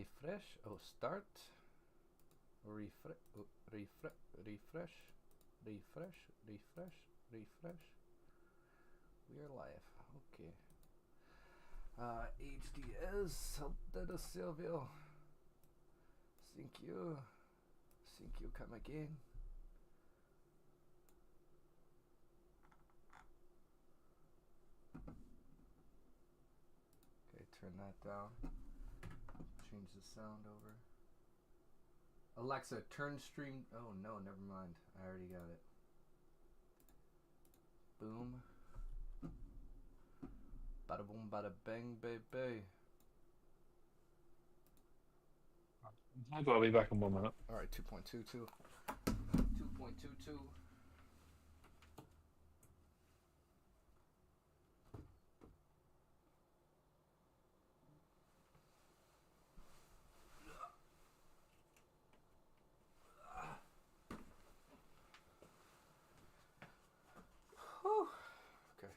Refresh. Oh, start. Refresh. Refresh. Refresh. Refresh. Refresh. Refresh. We are live. Okay. HDS. Saudade Silvio. Thank you. Thank you. Come again. Okay, turn that down. Change the sound over. Alexa, turn stream. Oh no, never mind. I already got it. Boom. Bada boom, bada bang, baby. I'll be back in 1 minute. Alright, 2.22. 2.22. Whew. Okay.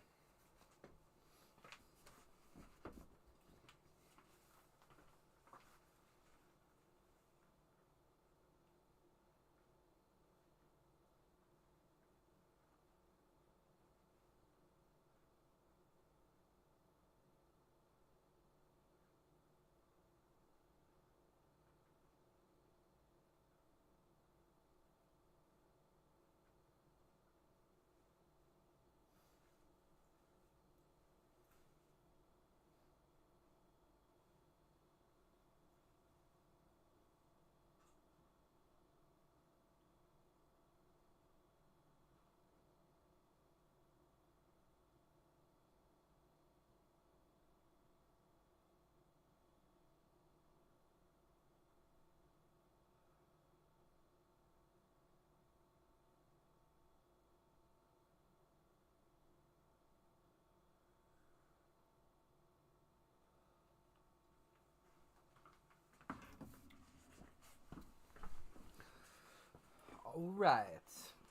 Alright.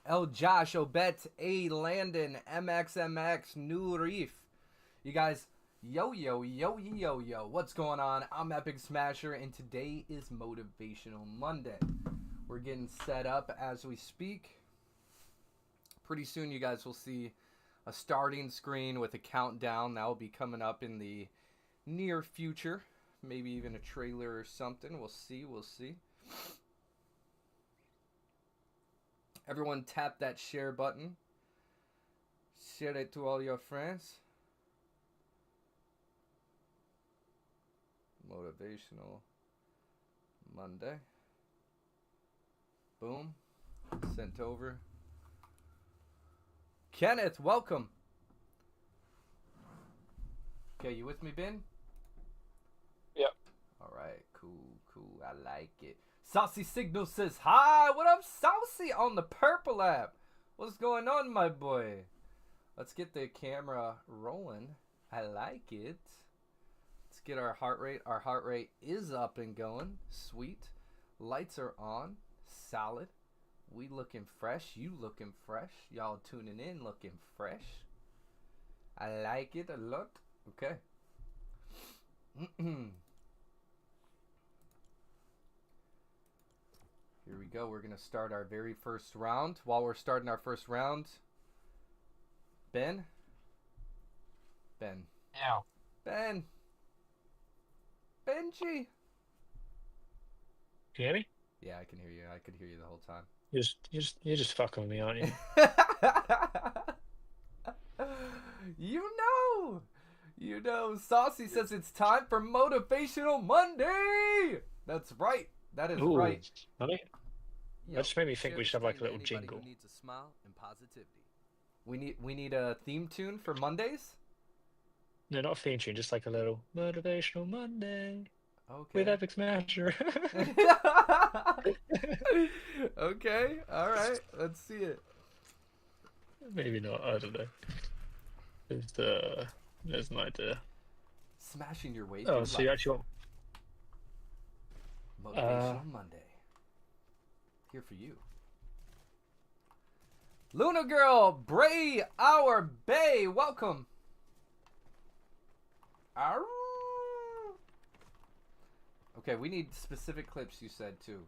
El Josh, Obet, A Landon, MXMX, New Reef. You guys, yo. What's going on? I'm Epic Smasher, and today is Motivational Monday. We're getting set up as we speak. Pretty soon you guys will see a starting screen with a countdown. That will be coming up in the near future. Maybe even a trailer or something. We'll see. Everyone tap that share button. Share it to all your friends. Motivational Monday. Boom. Sent over. Kenneth, welcome. Okay, you with me, Ben? Yep. Alright, cool. I like it. Saucy Signal says, hi, what up, Saucy, on the purple app? What's going on, my boy? Let's get the camera rolling. I like it. Let's get our heart rate. Our heart rate is up and going. Sweet. Lights are on. Solid. We looking fresh. You looking fresh. Y'all tuning in looking fresh. I like it a lot. Okay. Here we go. We're going to start our very first round. While we're starting our first round, Ben? Yeah. Ben? Benji? Can you hear me? Yeah, I can hear you. I could hear you the whole time. You're just fucking with me, aren't you? You know. Saucy says it's time for Motivational Monday. That's right. That is right. Honey? That just made me think we should have like a little jingle. Who needs a smile and positivity. We need a theme tune for Mondays. No, not a theme tune, just like a little Motivational Monday. Okay. With Epic Smasher. Okay. All right. Let's see it. Maybe not. I don't know. There's an idea. Smashing your way. Oh, so you actually want Motivational Monday. Here for you. Luna Girl, Bray, our Bay, welcome. Okay, we need specific clips. You said too.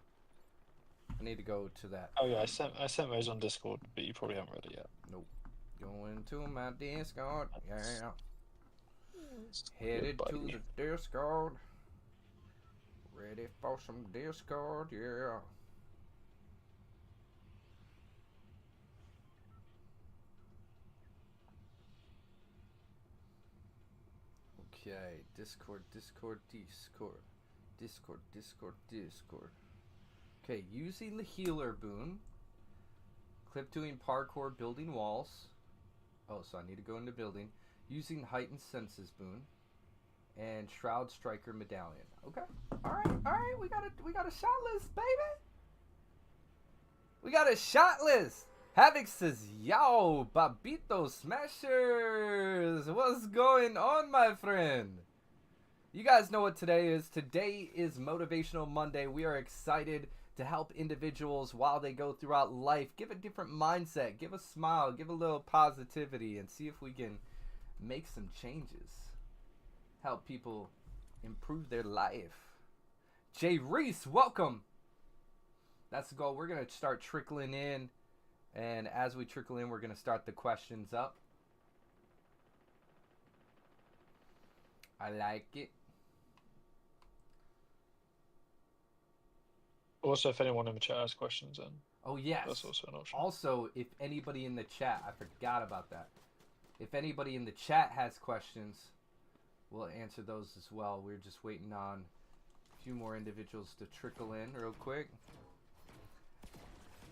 I need to go to that. Oh yeah, I sent those on Discord, but you probably haven't read it yet. Nope. Going to my Discord. Yeah. Headed Goodbye. to the Discord. Ready for some Discord. Yeah. Okay, Discord. Okay, using the healer boon. Clip doing parkour, building walls. Oh, so I need to go into building. Using heightened senses boon. And Shroud Striker medallion. Okay. Alright, we got a shot list, baby. We got a shot list. Havoc says, yo, Babito Smashers. What's going on, my friend? You guys know what today is. Today is Motivational Monday. We are excited to help individuals while they go throughout life. Give a different mindset. Give a smile. Give a little positivity. And see if we can make some changes. Help people improve their life. Jay Reese, welcome. That's the goal. We're going to start trickling in. And as we trickle in, we're going to start the questions up. I like it. Also, if anyone in the chat has questions, then Oh, yes. that's also an option. Also, if anybody in the chat, I forgot about that. If anybody in the chat has questions, we'll answer those as well. We're just waiting on a few more individuals to trickle in real quick.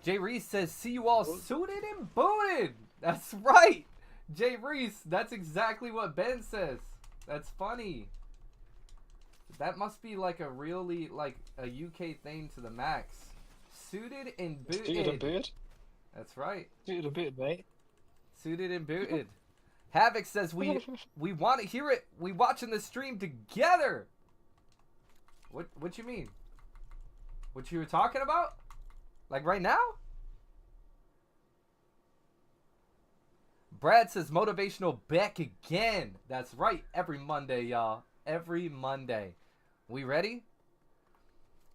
Jay Reese says, see you all suited and booted. That's right. Jay Reese, that's exactly what Ben says. That's funny. That must be like a really, like a UK thing to the max. Suited and booted. Suited and booted? That's right. Suited and booted, mate. Suited and booted. Havoc says, we want to hear it. We watching the stream together. What you mean? What you were talking about? Like right now? Brad says motivational back again. That's right. Every Monday, y'all. Every Monday. We ready?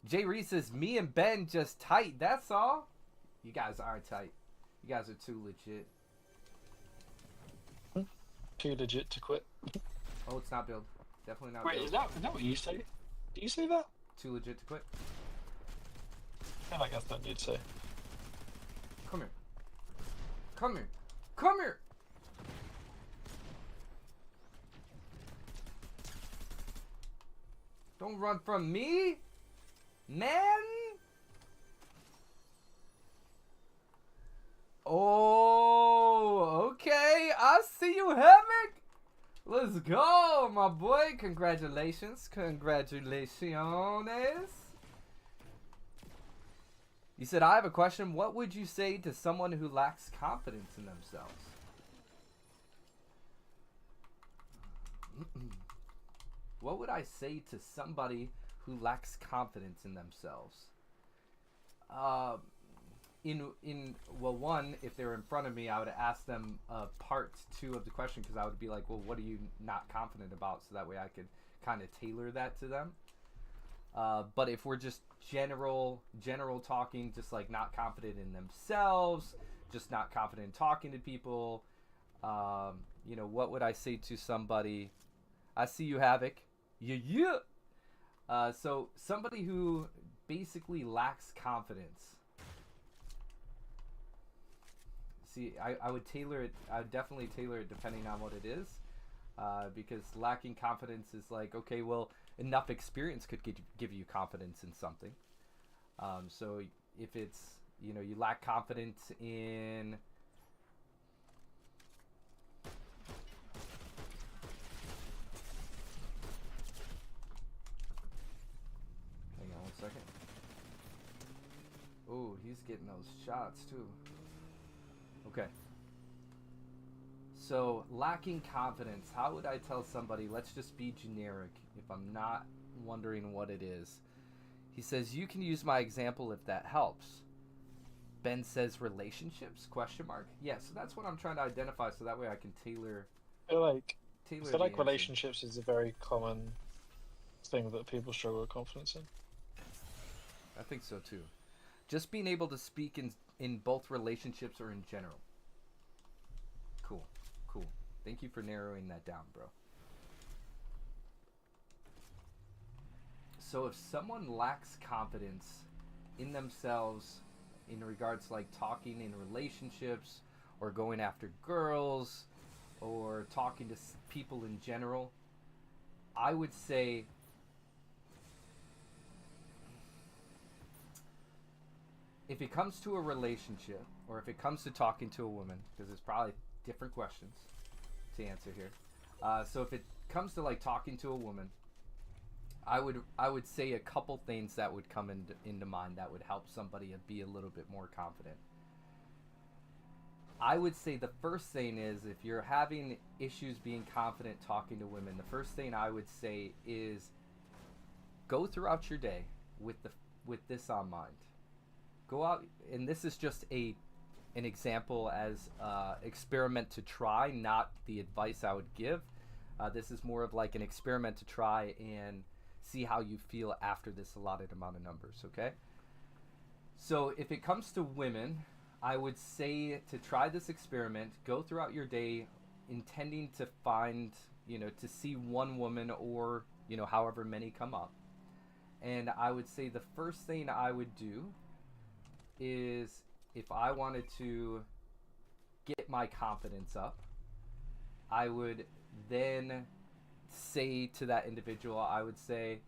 Jay Reese says, me and Ben just tight. That's all. You guys are tight. You guys are too legit. Too legit to quit. Oh, it's not build. Definitely not Wait, build. is that what you say? Do you say that? Too legit to quit. I feel like that's what you'd say. Come here. Come here. Come here. Don't run from me, man. Oh, okay. I see you, Havoc. Let's go, my boy. Congratulations. Congratulations. You said, I have a question. What would you say to someone who lacks confidence in themselves? What would I say to somebody who lacks confidence in themselves? Well, one, if they were in front of me, I would ask them part two of the question, because I would be like, well, what are you not confident about? So that way I could kind of tailor that to them. But if we're just general talking, just like not confident in themselves, just not confident in talking to people, you know, what would I say to somebody? I see you, Havoc. Yeah. So somebody who basically lacks confidence. See, I would tailor it. I would definitely tailor it depending on what it is, because lacking confidence is like, okay, well, enough experience could give you confidence in something. So if it's, you know, you lack confidence in, hang on one second. Oh, he's getting those shots too. Okay. So, lacking confidence. How would I tell somebody, let's just be generic if I'm not wondering what it is. He says, you can use my example if that helps. Ben says relationships, question mark. Yeah, so that's what I'm trying to identify, so that way I can tailor I feel like the answer. relationships is a very common thing that people struggle with confidence in. I think so too. Just being able to speak in both relationships or in general. Cool. Cool. Thank you for narrowing that down, bro. So if someone lacks confidence in themselves in regards to like talking in relationships or going after girls or talking to people in general, I would say if it comes to a relationship or if it comes to talking to a woman, because there's probably different questions to answer here. So if it comes to like talking to a woman, I would say a couple things that would come into mind that would help somebody be a little bit more confident. I would say the first thing is if you're having issues being confident talking to women, the first thing I would say is go throughout your day with this on mind. Go out, and this is just an example as experiment to try, not the advice I would give. This is more of like an experiment to try and see how you feel after this allotted amount of numbers, okay? So if it comes to women, I would say to try this experiment, go throughout your day intending to find, to see one woman or, however many come up. And I would say the first thing I would do is if I wanted to get my confidence up, I would then say to that individual, I would say,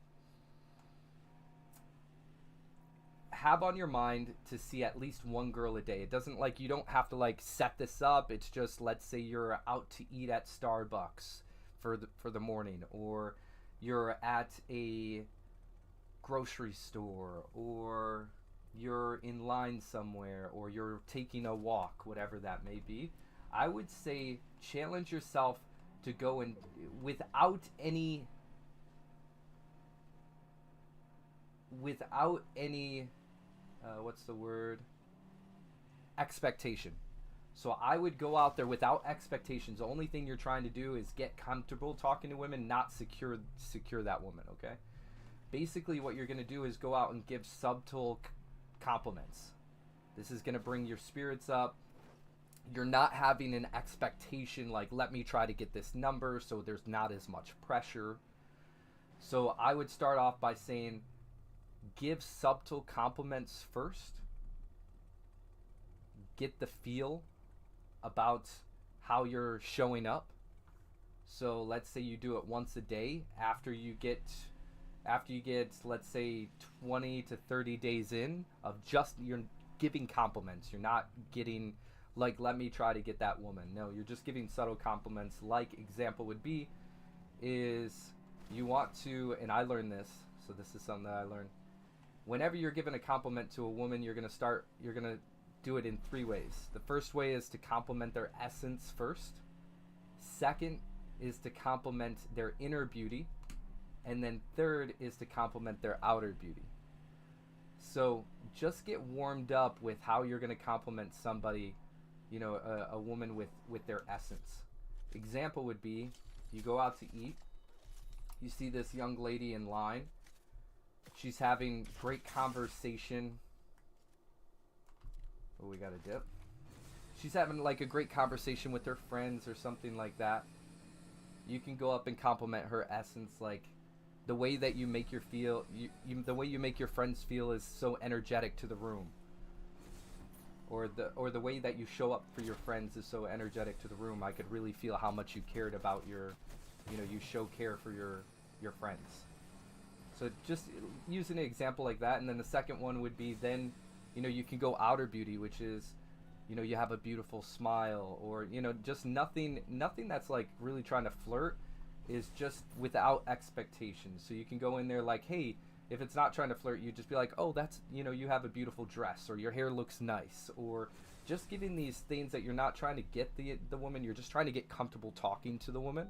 have on your mind to see at least one girl a day. It doesn't like, you don't have to like set this up. It's just, let's say you're out to eat at Starbucks for the morning, or you're at a grocery store, or you're in line somewhere, or you're taking a walk, whatever that may be. I would say challenge yourself to go and without any what's the word, expectation. So I would go out there without expectations. The only thing you're trying to do is get comfortable talking to women, not secure that woman, okay? Basically what you're going to do is go out and give subtle compliments. This is going to bring your spirits up. You're not having an expectation like, let me try to get this number, so there's not as much pressure. So I would start off by saying, give subtle compliments first. Get the feel about how you're showing up. So let's say you do it once a day. After you get, let's say 20 to 30 days in of just, you're giving compliments. You're not getting like, let me try to get that woman. No, you're just giving subtle compliments. Like example would be, is you want to, and I learned this, so this is something that I learned. Whenever you're giving a compliment to a woman, you're going to do it in 3 ways. The first way is to compliment their essence first. Second is to compliment their inner beauty. And then third is to compliment their outer beauty. So just get warmed up with how you're going to compliment somebody, a woman with their essence. Example would be, you go out to eat, you see this young lady in line, she's having great conversation. Oh, we got a dip. She's having like a great conversation with her friends or something like that. You can go up and compliment her essence, like the way that you make the way you make your friends feel is so energetic to the room. Or the way that you show up for your friends is so energetic to the room. I could really feel how much you cared about you show care for your friends. So just using an example like that. And then the second one would be then, you can go outer beauty, which is, you have a beautiful smile, or, just nothing that's like really trying to flirt, is just without expectations. So you can go in there like, hey, if it's not trying to flirt, you just be like, oh, that's, you have a beautiful dress, or your hair looks nice, or just giving these things that you're not trying to get the woman, you're just trying to get comfortable talking to the woman.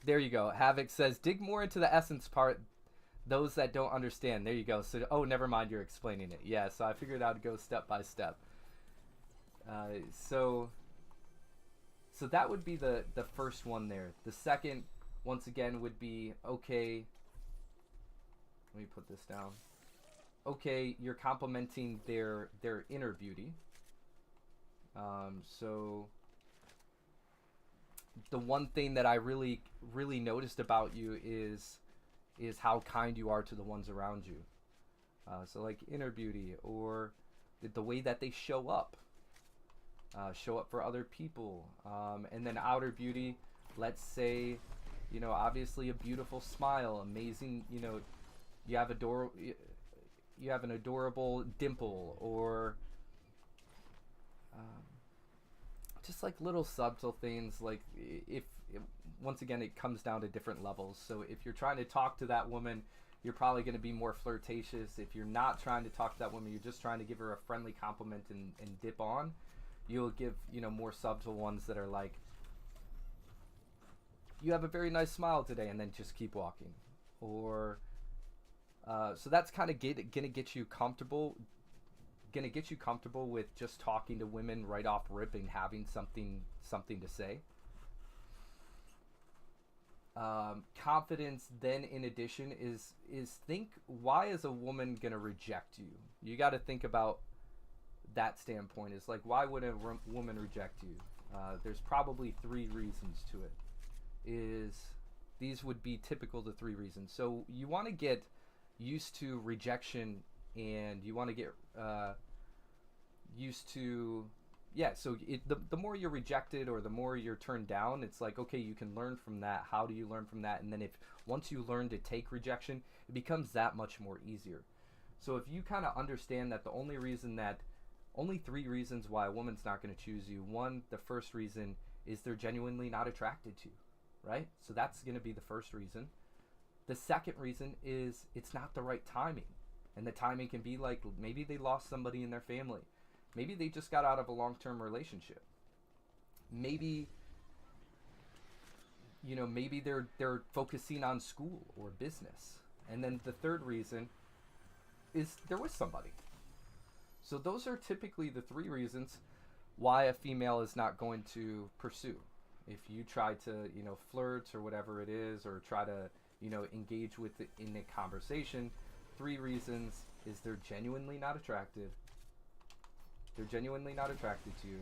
There you go. Havoc says, dig more into the essence part, those that don't understand. There you go. So, oh, never mind, you're explaining it. Yeah, so I figured I'd go step by step. So So that would be the first one there. The second, once again, would be, okay, let me put this down. Okay, you're complimenting their inner beauty. So the one thing that I really noticed about you is how kind you are to the ones around you. So like inner beauty, or the way that they show up for other people, and then outer beauty. Let's say, obviously a beautiful smile, amazing. You have you have an adorable dimple, or um, just like little subtle things. Like if once again it comes down to different levels. So if you're trying to talk to that woman, you're probably going to be more flirtatious. If you're not trying to talk to that woman, you're just trying to give her a friendly compliment and dip on, you'll give more subtle ones that are like, you have a very nice smile today, and then just keep walking. Or so that's kind of gonna get you comfortable with just talking to women right off rip and having something to say. Confidence then, in addition, is think, why is a woman gonna reject you? You got to think about that standpoint. Is like, why would a woman reject you? There's probably three reasons to it. These would be typical the three reasons. So you want to get used to rejection, and you want to get used to, so the more you're rejected, or the more you're turned down, it's like, okay, you can learn from that. How do you learn from that? And then once you learn to take rejection, it becomes that much more easier. So if you kind of understand that only three reasons why a woman's not going to choose you. One, the first reason is they're genuinely not attracted to you, right? So that's going to be the first reason. The second reason is it's not the right timing. And the timing can be like, maybe they lost somebody in their family. Maybe they just got out of a long-term relationship. Maybe maybe they're focusing on school or business. And then the third reason is they're with somebody. So those are typically the three reasons why a female is not going to pursue. If you try to, flirt or whatever it is, or try to, engage with it in a conversation, three reasons is they're genuinely not attracted. They're genuinely not attracted to you.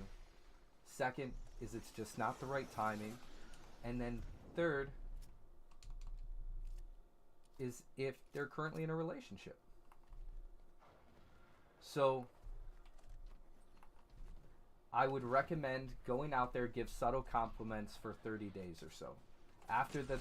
Second is it's just not the right timing. And then third is if they're currently in a relationship. So I would recommend going out there, give subtle compliments for 30 days or so. After the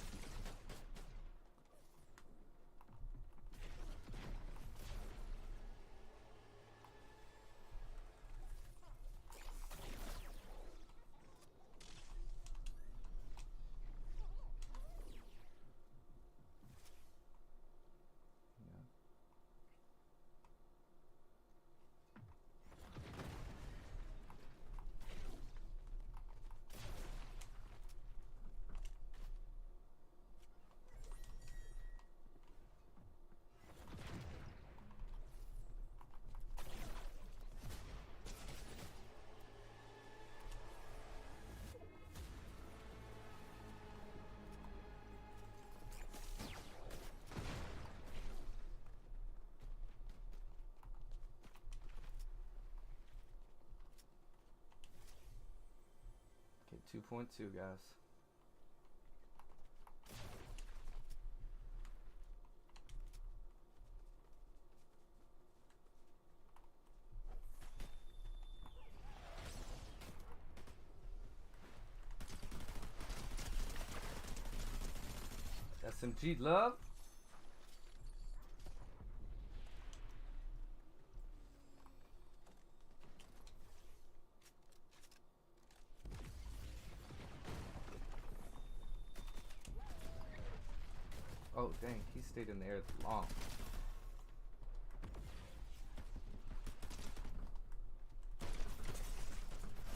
Okay, 2.2, guys. SMG love. Oh, dang, he stayed in the air long.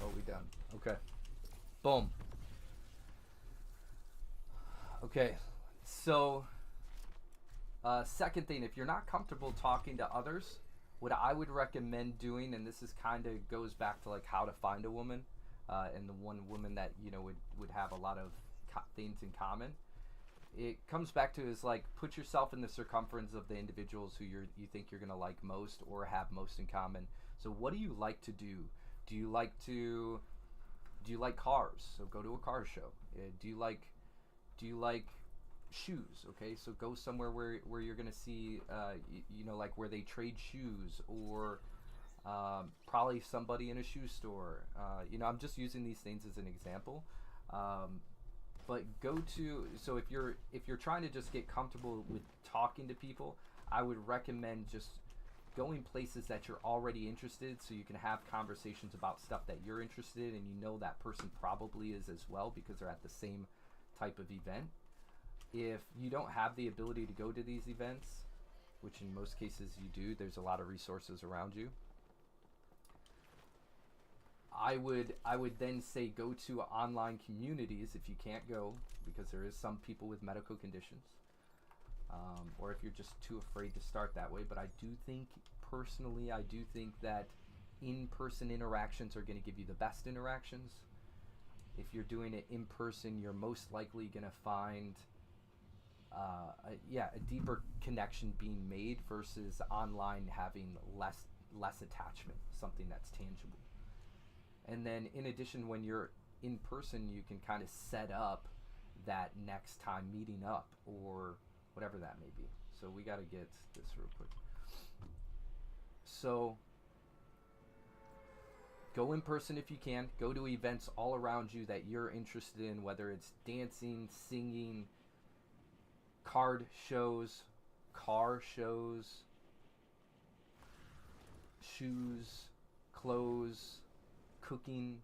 Oh, we done. Okay. Boom. Okay, so second thing, if you're not comfortable talking to others, what I would recommend doing, and this is kind of goes back to like how to find a woman, and the one woman that would have a lot of things in common. It comes back to is like put yourself in the circumference of the individuals who you think you're gonna like most or have most in common. So what do you like to do? Do you like cars? So go to a car show. Do you like shoes? Okay, so go somewhere where you're gonna see like where they trade shoes, or probably somebody in a shoe store. I'm just using these things as an example. But go to, so if you're trying to just get comfortable with talking to people, I would recommend just going places that you're already interested, so you can have conversations about stuff that you're interested in, and that person probably is as well, because they're at the same type of event. If you don't have the ability to go to these events, which in most cases you do, there's a lot of resources around you. I would then say go to online communities if you can't go, because there is some people with medical conditions, or if you're just too afraid to start that way. But I do think that in-person interactions are going to give you the best interactions. If you're doing it in person, you're most likely going to find a deeper connection being made versus online having less attachment, something that's tangible. And then in addition, when you're in person, you can kind of set up that next time meeting up or whatever that may be. So we got to get this real quick. So go in person if you can. Go to events all around you that you're interested in, whether it's dancing, singing, card shows, car shows, shoes, clothes, cooking.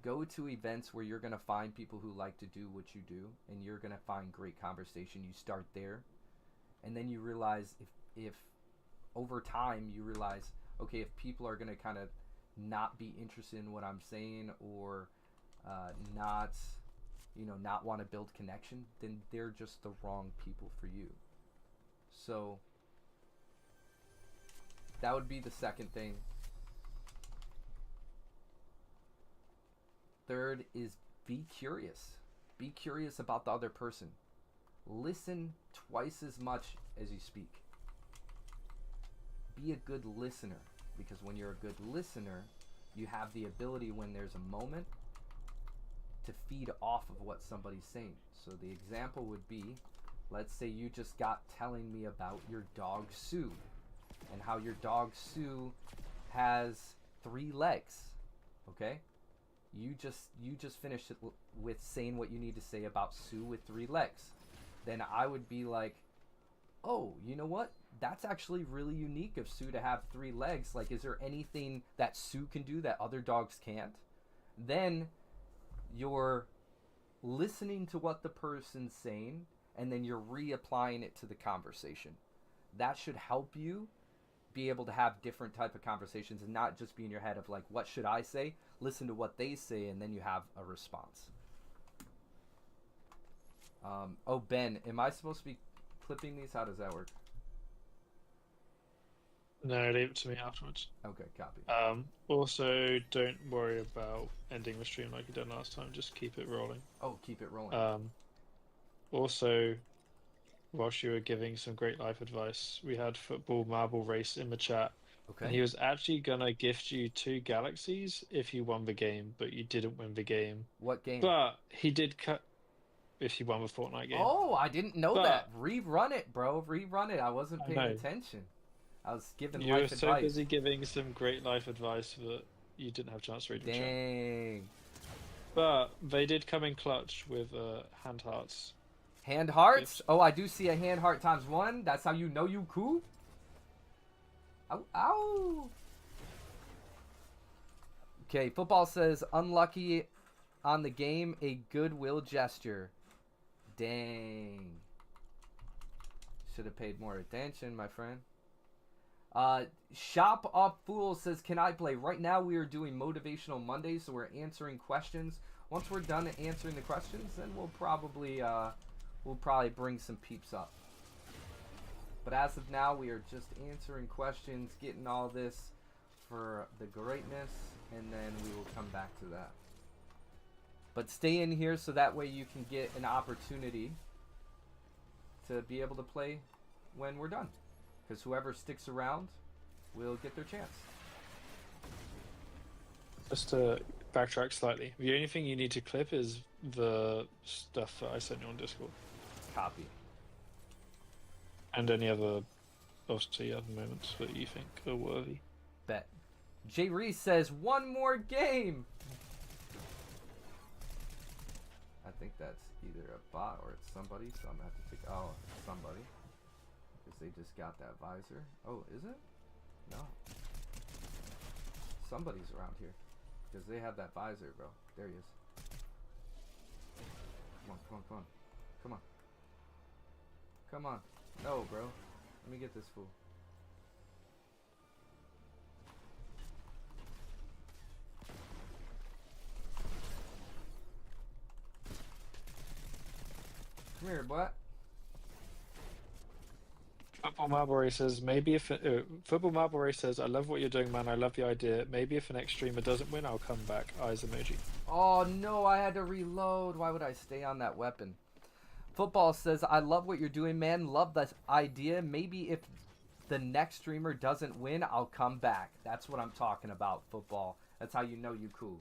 Go to events where you're going to find people who like to do what you do, and you're going to find great conversation. You start there, and then you realize if over time you realize, okay, if people are going to kind of not be interested in what I'm saying, or not want to build connection, then they're just the wrong people for you. So that would be the second thing. Third is be curious. Be curious about the other person. Listen twice as much as you speak. Be a good listener, because when you're a good listener, you have the ability, when there's a moment, to feed off of what somebody's saying. So the example would be, let's say you just got telling me about your dog Sue, and how your dog Sue has 3 legs. Okay? You just finished it with saying what you need to say about Sue with 3 legs. Then I would be like, oh, you know what? That's actually really unique of Sue to have 3 legs. Like, is there anything that Sue can do that other dogs can't? Then you're listening to what the person's saying, and then you're reapplying it to the conversation. That should help you be able to have different type of conversations, and not just be in your head of like, what should I say? Listen to what they say, and then you have a response. Oh, Ben, am I supposed to be clipping these? How does that work? No, leave it to me afterwards. Okay, copy. Also, don't worry about ending the stream like you did last time. Just keep it rolling. Oh, keep it rolling. Also, whilst you were giving some great life advice, we had football marble race in the chat. Okay. And he was actually gonna gift you 2 galaxies if you won the game, but you didn't win the game. What game? But he did cut if you won the Fortnite game. Oh, I didn't know that. Rerun it, bro. Rerun it. I wasn't paying attention. I was giving you life were so advice. busy giving some great life advice that you didn't have a chance to read the chat. Dang. But they did come in clutch with hand hearts. Hand hearts? Gifts. Oh, I do see a hand heart ×1. That's how you know you cool? Ow, ow. Okay, football says, unlucky on the game, a goodwill gesture. Dang. Should have paid more attention, my friend. Shop Up Fool says, can I play? Right now we are doing Motivational Mondays, so we're answering questions. Once we're done answering the questions, then we'll probably bring some peeps up. But as of now, we are just answering questions, getting all this for the greatness, and then we will come back to that. But stay in here so that way you can get an opportunity to be able to play when we're done. Because whoever sticks around will get their chance. Just to backtrack slightly, the only thing you need to clip is the stuff that I sent you on Discord. Copy. And any other, obviously, other moments that you think are worthy. Bet. Jay Reese says, one more game! I think that's either a bot or it's somebody, so I'm gonna have to take, oh, somebody. Because they just got that visor. Oh, is it? No. Somebody's around here. Because they have that visor, bro. There he is. Come on, come on, come on. Come on. Come on. No, bro. Let me get this fool. Come here, boy. Football Marbury says, maybe if Football Marbury says, I love what you're doing, man. I love the idea. Maybe if the next streamer doesn't win, I'll come back. Eyes emoji. Oh no, I had to reload. Why would I stay on that weapon? Football says, I love what you're doing, man. Love this idea. Maybe if the next streamer doesn't win, I'll come back. That's what I'm talking about, Football. That's how you know you cool.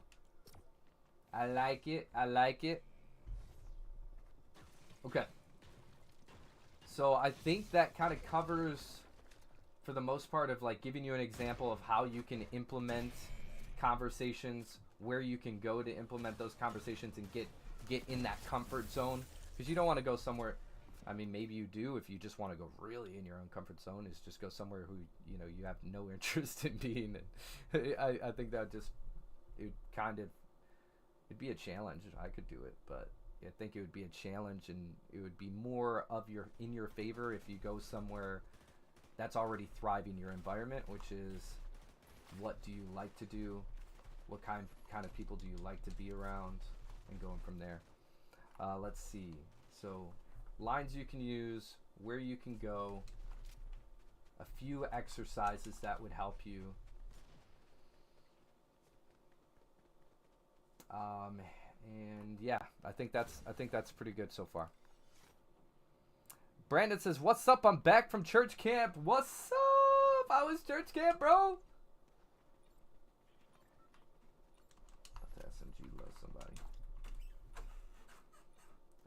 I like it. I like it. Okay. So I think that kind of covers, for the most part, of like giving you an example of how you can implement conversations, where you can go to implement those conversations and get in that comfort zone. Because you don't want to go somewhere, I mean, maybe you do if you just want to go really in your own comfort zone, is just go somewhere who, you know, you have no interest in being in. I think that just, it'd be a challenge. I could do it, but I think it would be a challenge, and it would be more of in your favor if you go somewhere that's already thriving your environment, which is, what do you like to do, what kind of people do you like to be around, and going from there. Let's see. So lines you can use, where you can go, a few exercises that would help you. And yeah, I think that's pretty good so far. Brandon says, "What's up? I'm back from church camp. What's up? I was church camp, bro." The SMG loves somebody.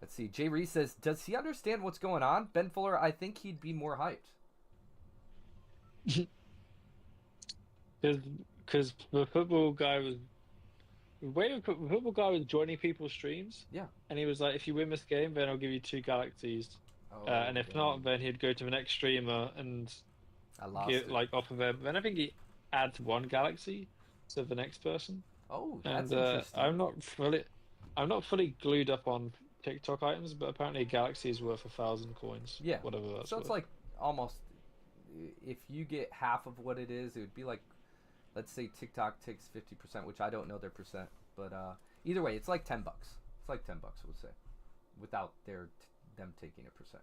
Let's see. Jay Reese says, "Does he understand what's going on?" Ben Fuller, I think he'd be more hyped. Because the football guy was. The football guy was joining people's streams. Yeah. And he was like, if you win this game, then I'll give you 2 galaxies. Oh, and if not, then he'd go to the next streamer and get like offer them. Then I think he adds 1 galaxy to the next person. Oh, that's and interesting. I'm not fully glued up on TikTok items, but apparently a galaxy is worth 1,000 coins. Yeah. Whatever that's So worth. it's like almost, if you get half of what it is, it would be like, let's say TikTok takes 50%, which I don't know their percent, but either way, it's like $10. It's like $10, we'll say, without them taking a percent.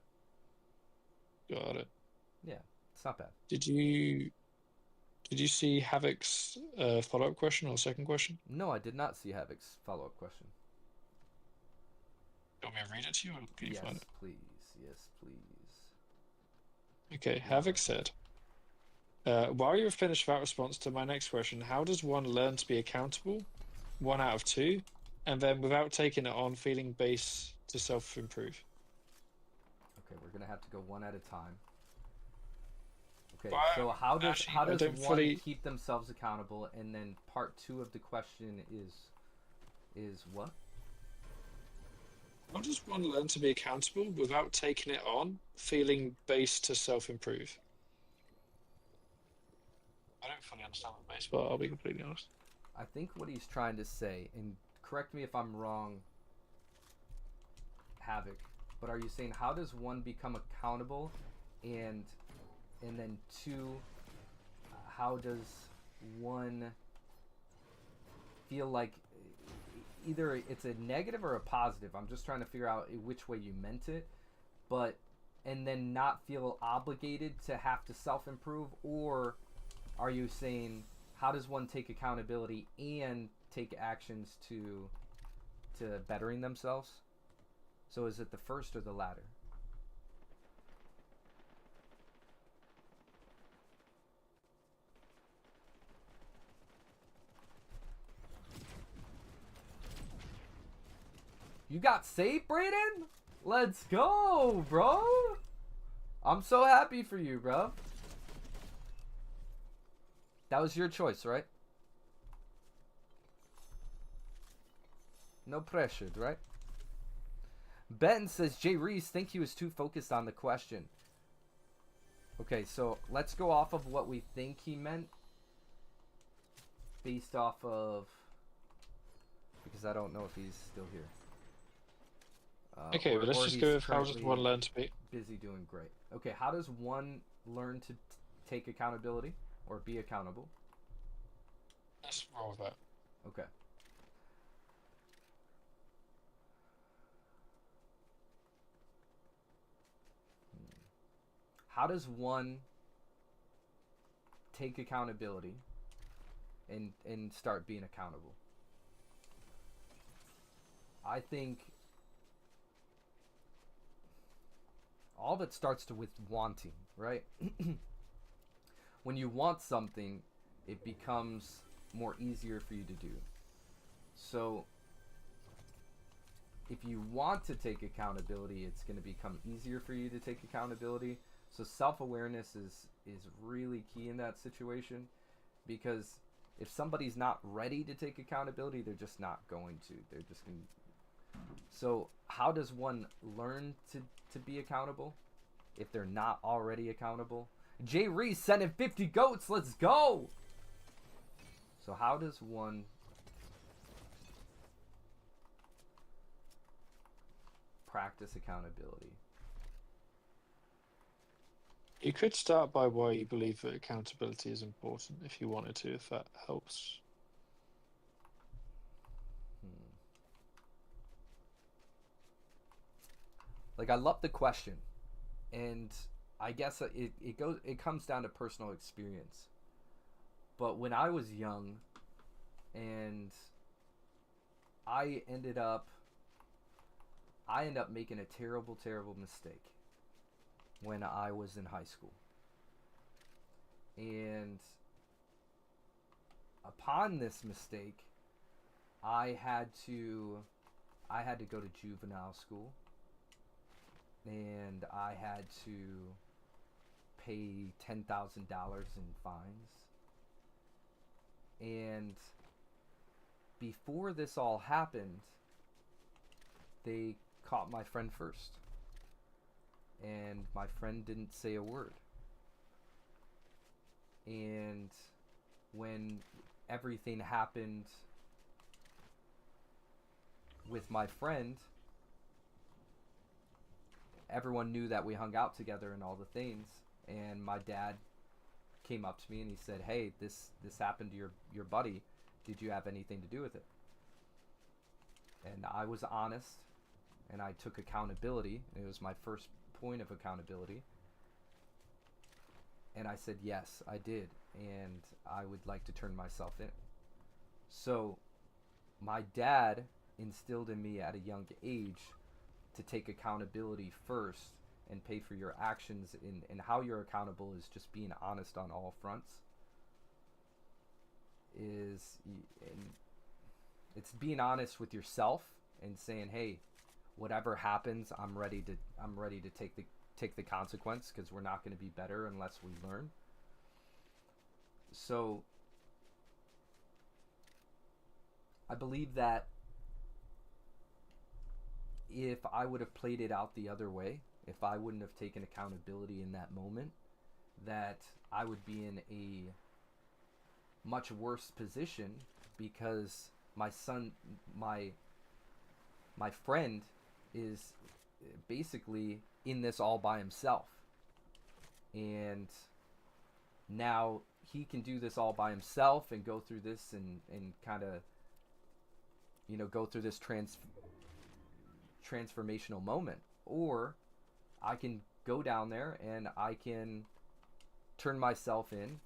Got it. Yeah, it's not bad. Did you see Havoc's follow-up question or second question? No, I did not see Havoc's follow-up question. Do you want me to read it to you, or can you find it? Please. Yes, please. Okay, Havoc said, while you've finished that response to my next question, how does one learn to be accountable? 1 out of 2, and then without taking it on, feeling base to self-improve. Okay, we're gonna have to go one at a time. Okay, Well, so how does one fully... keep themselves accountable? And then part 2 of the question is what? How does one learn to be accountable without taking it on, feeling base to self-improve? I don't fully understand the base, but I'll be completely honest. I think what he's trying to say, and correct me if I'm wrong, Havoc, but are you saying how does one become accountable, and then 2, how does one feel like either it's a negative or a positive? I'm just trying to figure out which way you meant it, but and then not feel obligated to have to self-improve, or are you saying how does one take accountability and take actions to to bettering themselves. So is it the first or the latter? You got safe, Brayden? Let's go, bro. I'm so happy for you, bro. That was your choice, right? No pressure, right? Ben says, Jay Reese think he was too focused on the question. Okay, so let's go off of what we think he meant. Based off of... Because I don't know if he's still here. Okay, but let's just go with how does one learn to be... Busy doing great. Okay, how does one learn to take accountability or be accountable? Let's roll with that. Okay. How does one take accountability and start being accountable? I think all of it starts with wanting, right? When you want something, it becomes more easier for you to do. So if you want to take accountability, it's going to become easier for you to take accountability. So self-awareness is really key in that situation, because if somebody's not ready to take accountability, they're just not going to. They're just going to. So how does one learn to be accountable if they're not already accountable? Jay Reese sending 50 goats. Let's go. So how does one practice accountability? You could start by why you believe that accountability is important, if you wanted to, if that helps. Like, I love the question, and I guess it comes down to personal experience. But when I was young, and I ended up making a terrible mistake when I was in high school. And upon this mistake, I had to go to juvenile school, and I had to pay $10,000 in fines. And before this all happened, they caught my friend first. And my friend didn't say a word. And when everything happened with my friend, everyone knew that we hung out together and all the things. And my dad came up to me and he said, "Hey, this happened to your buddy. Did you have anything to do with it?" And I was honest, and I took accountability. It was my first point of accountability. And I said, yes, I did, and I would like to turn myself in. So my dad instilled in me at a young age to take accountability first and pay for your actions, and how you're accountable is just being honest on all fronts. It's being honest with yourself and saying, hey, whatever happens, I'm ready to take the consequence, because we're not going to be better unless we learn. So I believe that if I would have played it out the other way, if I wouldn't have taken accountability in that moment, that I would be in a much worse position, because my friend is basically in this all by himself, and now he can do this all by himself and go through this and kind of, go through this transformational moment. Or I can go down there and I can turn myself in,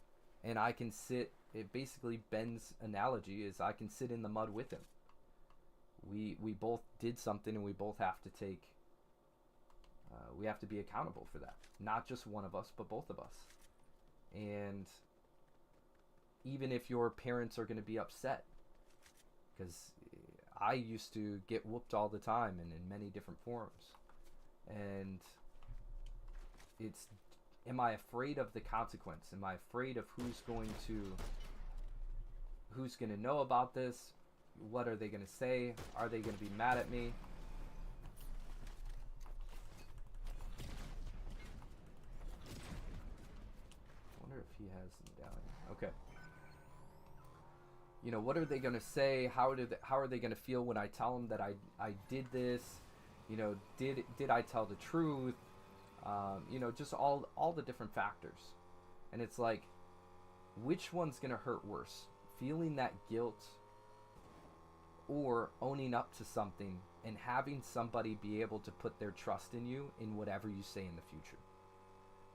and I can sit. It basically, Ben's analogy is I can sit in the mud with him, We both did something, and we both have to take. We have to be accountable for that. Not just one of us, but both of us. And even if your parents are going to be upset, because I used to get whooped all the time and in many different forms. And it's, am I afraid of the consequence? Am I afraid of who's going to know about this? What are they going to say? Are they going to be mad at me? I wonder if he has them down. Okay. You know, what are they going to say? How are they going to feel when I tell them that I did this? You know, did I tell the truth? You know, just all the different factors. And it's like, which one's going to hurt worse? Feeling that guilt, or owning up to something and having somebody be able to put their trust in you in whatever you say in the future.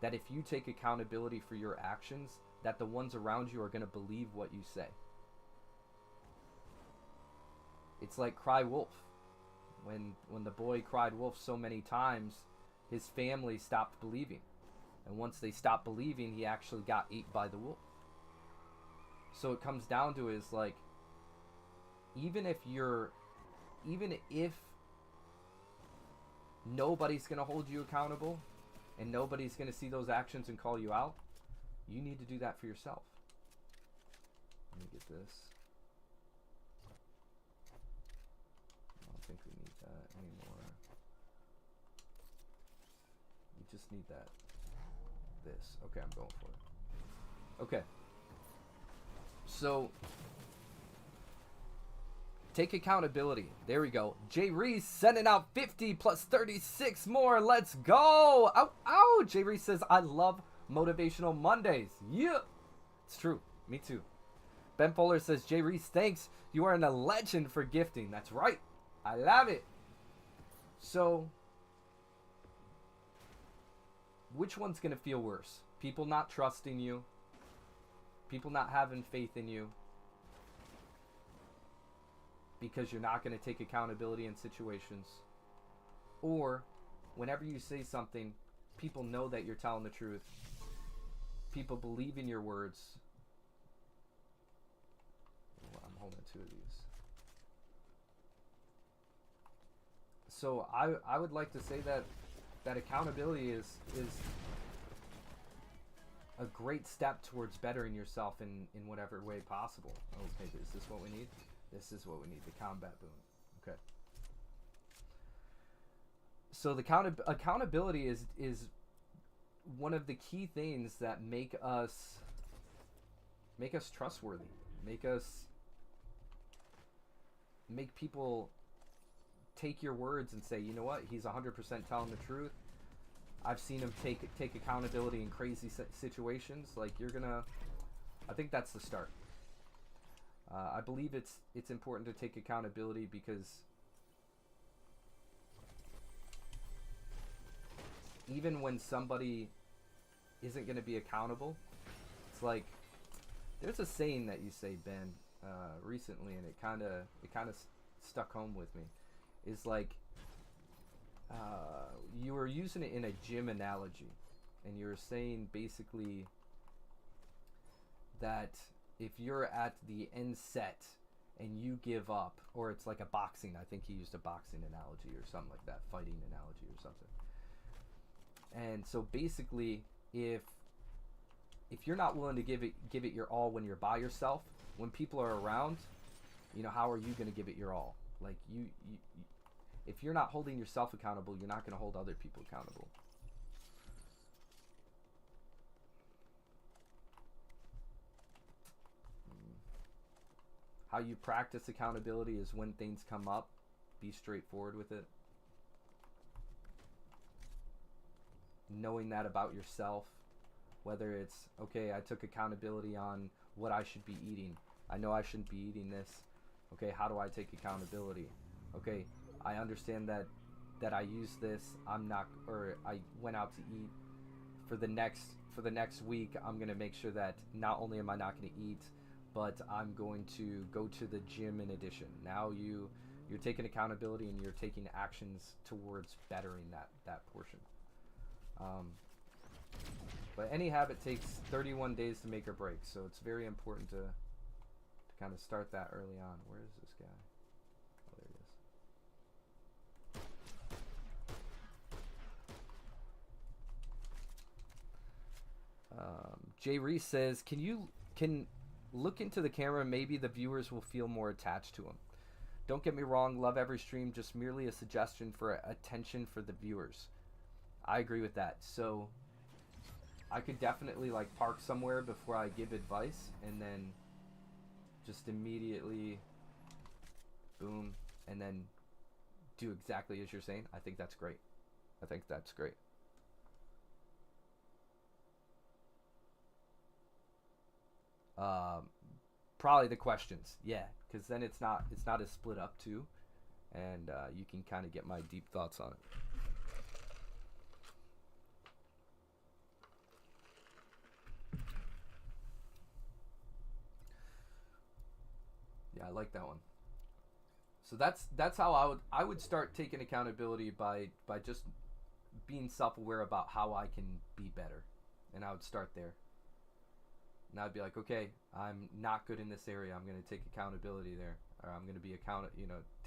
That if you take accountability for your actions, that the ones around you are going to believe what you say. It's like cry wolf. When the boy cried wolf so many times, his family stopped believing. And once they stopped believing, he actually got ate by the wolf. So it comes down to is like, even if nobody's going to hold you accountable and nobody's going to see those actions and call you out, you need to do that for yourself. Let me get this. I don't think we need that anymore. We just need that. This. Okay, I'm going for it. Okay. So, take accountability. There we go. Jay Reese sending out 50 plus 36 more. Let's go. Ow, ow. Jay Reese says, I love Motivational Mondays. Yeah. It's true. Me too. Ben Fuller says, Jay Reese, thanks. You are a legend for gifting. That's right. I love it. So, which one's going to feel worse? People not trusting you. People not having faith in you. Because you're not going to take accountability in situations. Or, whenever you say something, people know that you're telling the truth. People believe in your words. Oh, I'm holding two of these. So I would like to say that accountability is a great step towards bettering yourself in whatever way possible. Okay, is this what we need? This is what we need, the combat boon. Okay. So the accountability is one of the key things that make us trustworthy, make people take your words and say, you know what, he's 100% telling the truth. I've seen him take accountability in crazy situations. Like, I think that's the start. I believe it's important to take accountability because even when somebody isn't going to be accountable, it's like, there's a saying that you say, Ben, recently, and it kind of stuck home with me. Is like, you were using it in a gym analogy, and you were saying basically that if you're at the end set and you give up, or it's like a boxing, I think he used a boxing analogy or something like that, fighting analogy or something. And so basically, if you're not willing to give it your all when you're by yourself, when people are around, you know, how are you going to give it your all? Like, you if you're not holding yourself accountable, you're not going to hold other people accountable. How you practice accountability is when things come up, be straightforward with it. Knowing that about yourself, whether it's, okay, I took accountability on what I should be eating. I know I shouldn't be eating this. Okay, how do I take accountability? Okay, I understand that I used this. I went out to eat. For the next week, I'm gonna make sure that not only am I not gonna eat, but I'm going to go to the gym in addition. Now you You're taking accountability and you're taking actions towards bettering that portion. But any habit takes 31 days to make or break, so it's very important to kind of start that early on. Where is this guy? Oh, there he is. Jay Reese says, can look into the camera, maybe the viewers will feel more attached to him. Don't get me wrong, love every stream, just merely a suggestion for attention for the viewers. I agree with that. So I could definitely like park somewhere before I give advice and then just immediately boom and then do exactly as you're saying. I think that's great. I think that's great. Probably the questions, yeah, because then it's not as split up too, and you can kind of get my deep thoughts on it. Yeah, I like that one. So that's how I would start taking accountability by just being self-aware about how I can be better, and I would start there. And I'd be like, okay, I'm not good in this area. I'm going to take accountability there, or I'm going to be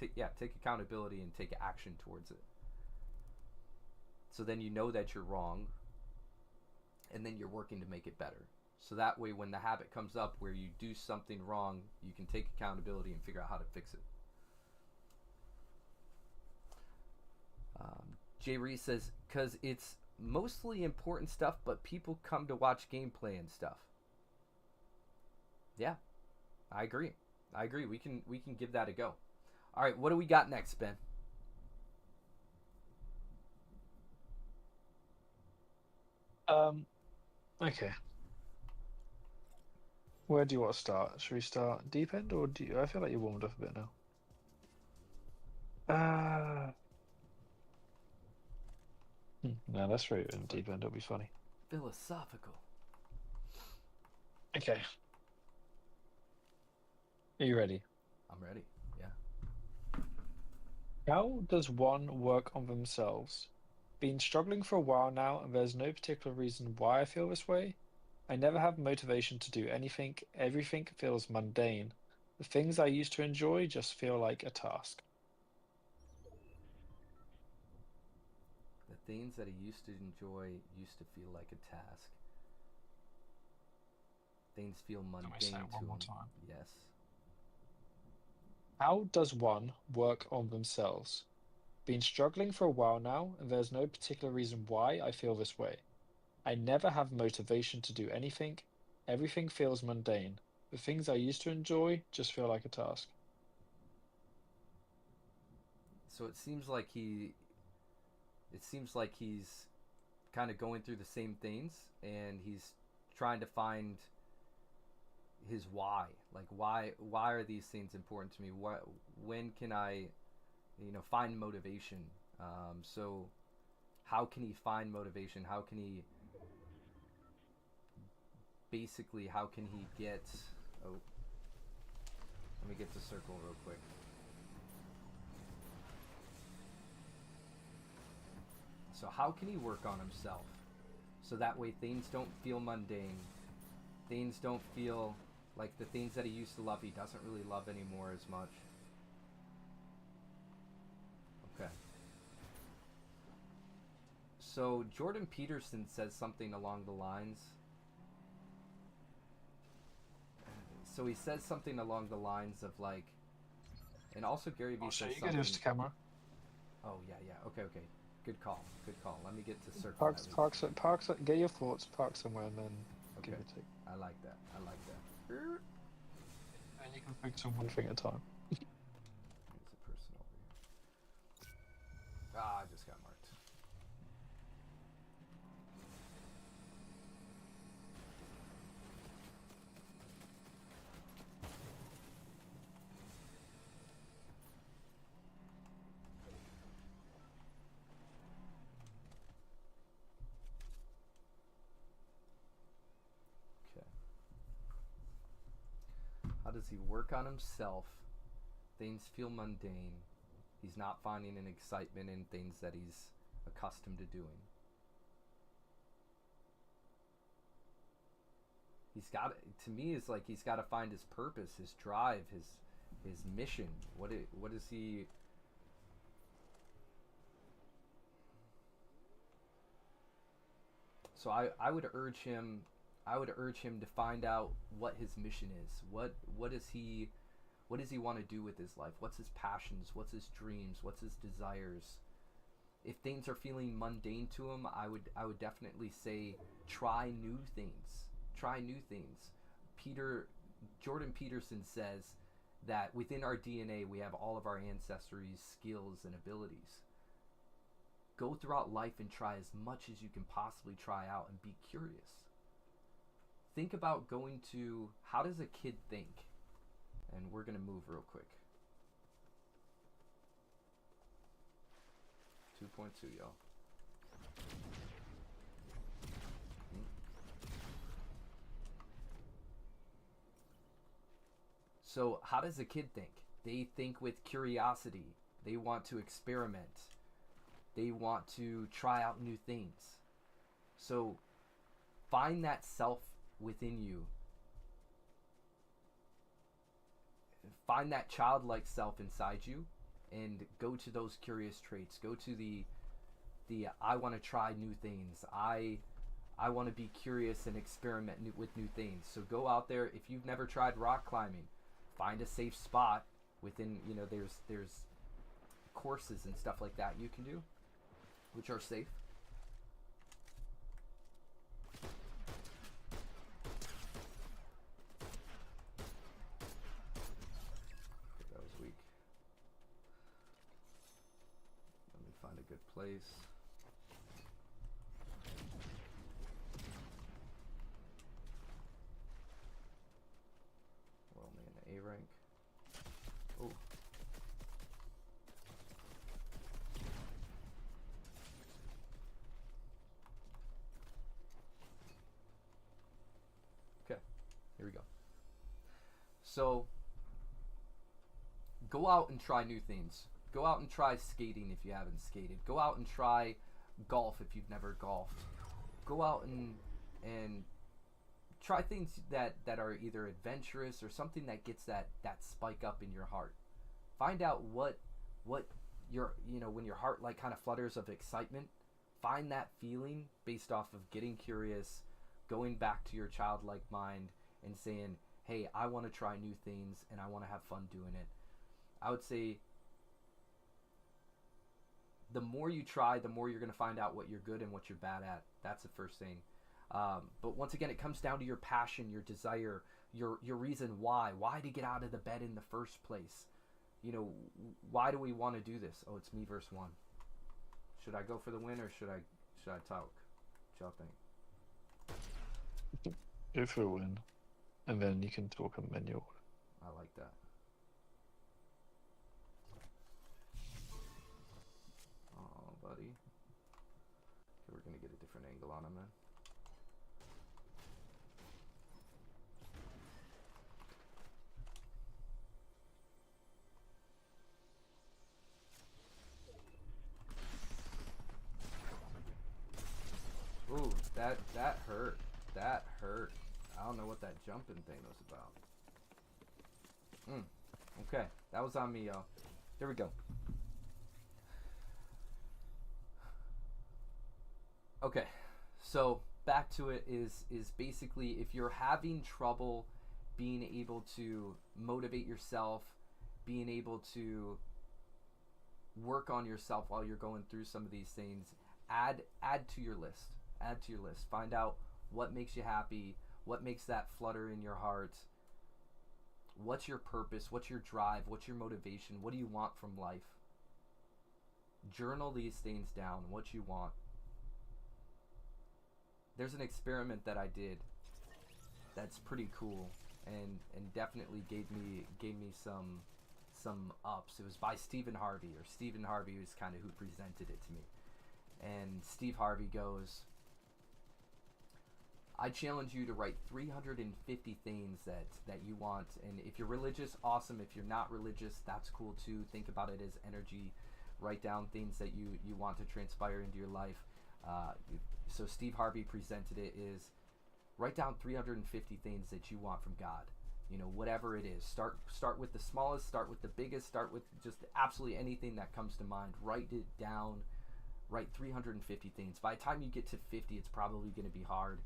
take accountability and take action towards it. So then you know that you're wrong, and then you're working to make it better. So that way, when the habit comes up where you do something wrong, you can take accountability and figure out how to fix it. Jay Reese says, because it's mostly important stuff, but people come to watch gameplay and stuff. Yeah, I agree. We can give that a go. All right, what do we got next, Ben? Okay. Where do you want to start? Should we start deep end or do you... I feel like you warmed up a bit now. No, let's throw it in deep end. It'll be funny. Philosophical. Okay. Are you ready? I'm ready. Yeah. How does one work on themselves? Been struggling for a while now, and there's no particular reason why I feel this way. I never have motivation to do anything. Everything feels mundane. The things I used to enjoy just feel like a task. The things that I used to enjoy used to feel like a task. Things feel mundane to him. Yes. How does one work on themselves? Been struggling for a while now, and there's no particular reason why I feel this way. I never have motivation to do anything. Everything feels mundane. The things I used to enjoy just feel like a task. So it seems like he's kind of going through the same things, and he's trying to find his why. Like why are these things important to me? When can I find motivation? So how can he find motivation? How can he get... Oh, let me get to circle real quick. So how can he work on himself so that way things don't feel mundane, things don't feel like the things that he used to love he doesn't really love anymore as much? Okay. So Jordan Peterson says something along the lines... So he says something along the lines of like... And also Gary Vee says something... Use the camera. Oh, yeah. Okay. Good call. Let me get to circle. Park, get your thoughts, park somewhere, and then give it a take. I like that. And you can focus on one thing at a time. There's a person over here. I just got marked. How does he work on himself? Things feel mundane. He's not finding an excitement in things that he's accustomed to doing. He's got, to me, it's like he's got to find his purpose, his drive, his mission. What is he? So I would urge him. I would urge him to find out what his mission is. What does he want to do with his life? What's his passions? What's his dreams? What's his desires? If things are feeling mundane to him, I would definitely say try new things. Try new things. Jordan Peterson says that within our DNA we have all of our ancestry's skills and abilities. Go throughout life and try as much as you can possibly try out and be curious. Think about going to, how does a kid think? And we're going to move real quick. 2.2, y'all. So how does a kid think? They think with curiosity. They want to experiment. They want to try out new things. So find that self within you. Find that childlike self inside you and go to those curious traits. Go to the I want to try new things. I want to be curious and experiment with new things. So go out there. If you've never tried rock climbing, find a safe spot within, there's courses and stuff like that you can do, which are safe. That was weak. Let me find a good place. We're only in the A rank. Oh. Here we go. So go out and try new things. Go out and try skating if you haven't skated. Go out and try golf if you've never golfed. Go out and try things that are either adventurous or something that gets that spike up in your heart. Find out what your, when your heart like kind of flutters of excitement. Find that feeling based off of getting curious, going back to your childlike mind and saying, hey, I want to try new things and I want to have fun doing it. I would say the more you try, the more you're going to find out what you're good and what you're bad at. That's the first thing. But once again, it comes down to your passion, your desire, your reason why. Why to get out of the bed in the first place? Why do we want to do this? Oh, it's me versus one. Should I go for the win or should I talk? What y'all think? Go for a win. And then you can talk on menu order. I like that. Oh, buddy. Okay, we're gonna get a different angle on him, man. Ooh, that hurt. That hurt. I don't know what that jumping thing was about. Okay, that was on me, y'all. There we go. Okay, so back to it is basically if you're having trouble being able to motivate yourself, being able to work on yourself while you're going through some of these things, add to your list. Add to your list. Find out what makes you happy, what makes that flutter in your heart, what's your purpose, what's your drive, what's your motivation, what do you want from life. Journal these things down, what you want. There's an experiment that I did that's pretty cool and definitely gave me some ups. It was by Stephen Harvey, or Stephen Harvey was kind of who presented it to me. And Steve Harvey goes, I challenge you to write 350 things that you want. And if you're religious, awesome. If you're not religious, that's cool too. Think about it as energy. Write down things that you want to transpire into your life. So Steve Harvey presented it is write down 350 things that you want from God. You know, whatever it is. Start with the smallest, start with the biggest, start with just absolutely anything that comes to mind. Write it down. Write 350 things. By the time you get to 50, it's probably going to be hard.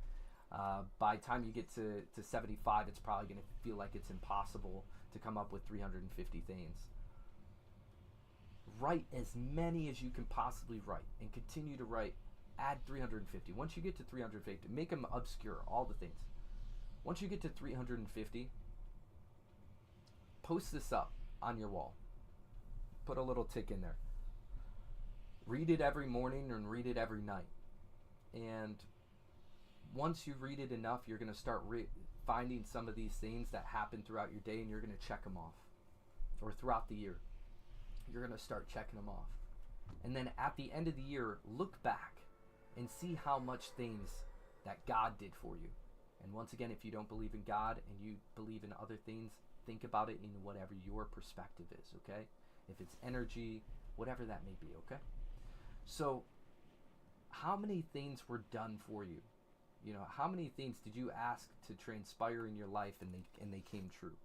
By the time you get to 75, it's probably going to feel like it's impossible to come up with 350 things. Write as many as you can possibly write and continue to write. Add 350. Once you get to 350, make them obscure, all the things. Once you get to 350, post this up on your wall. Put a little tick in there. Read it every morning and read it every night. And once you read it enough, you're going to start finding some of these things that happen throughout your day, and you're going to check them off. Or throughout the year, you're going to start checking them off. And then at the end of the year, look back and see how much things that God did for you. And once again, if you don't believe in God and you believe in other things, think about it in whatever your perspective is, okay? If it's energy, whatever that may be, okay? So, how many things were done for you? You know, how many things did you ask to transpire in your life and they came true?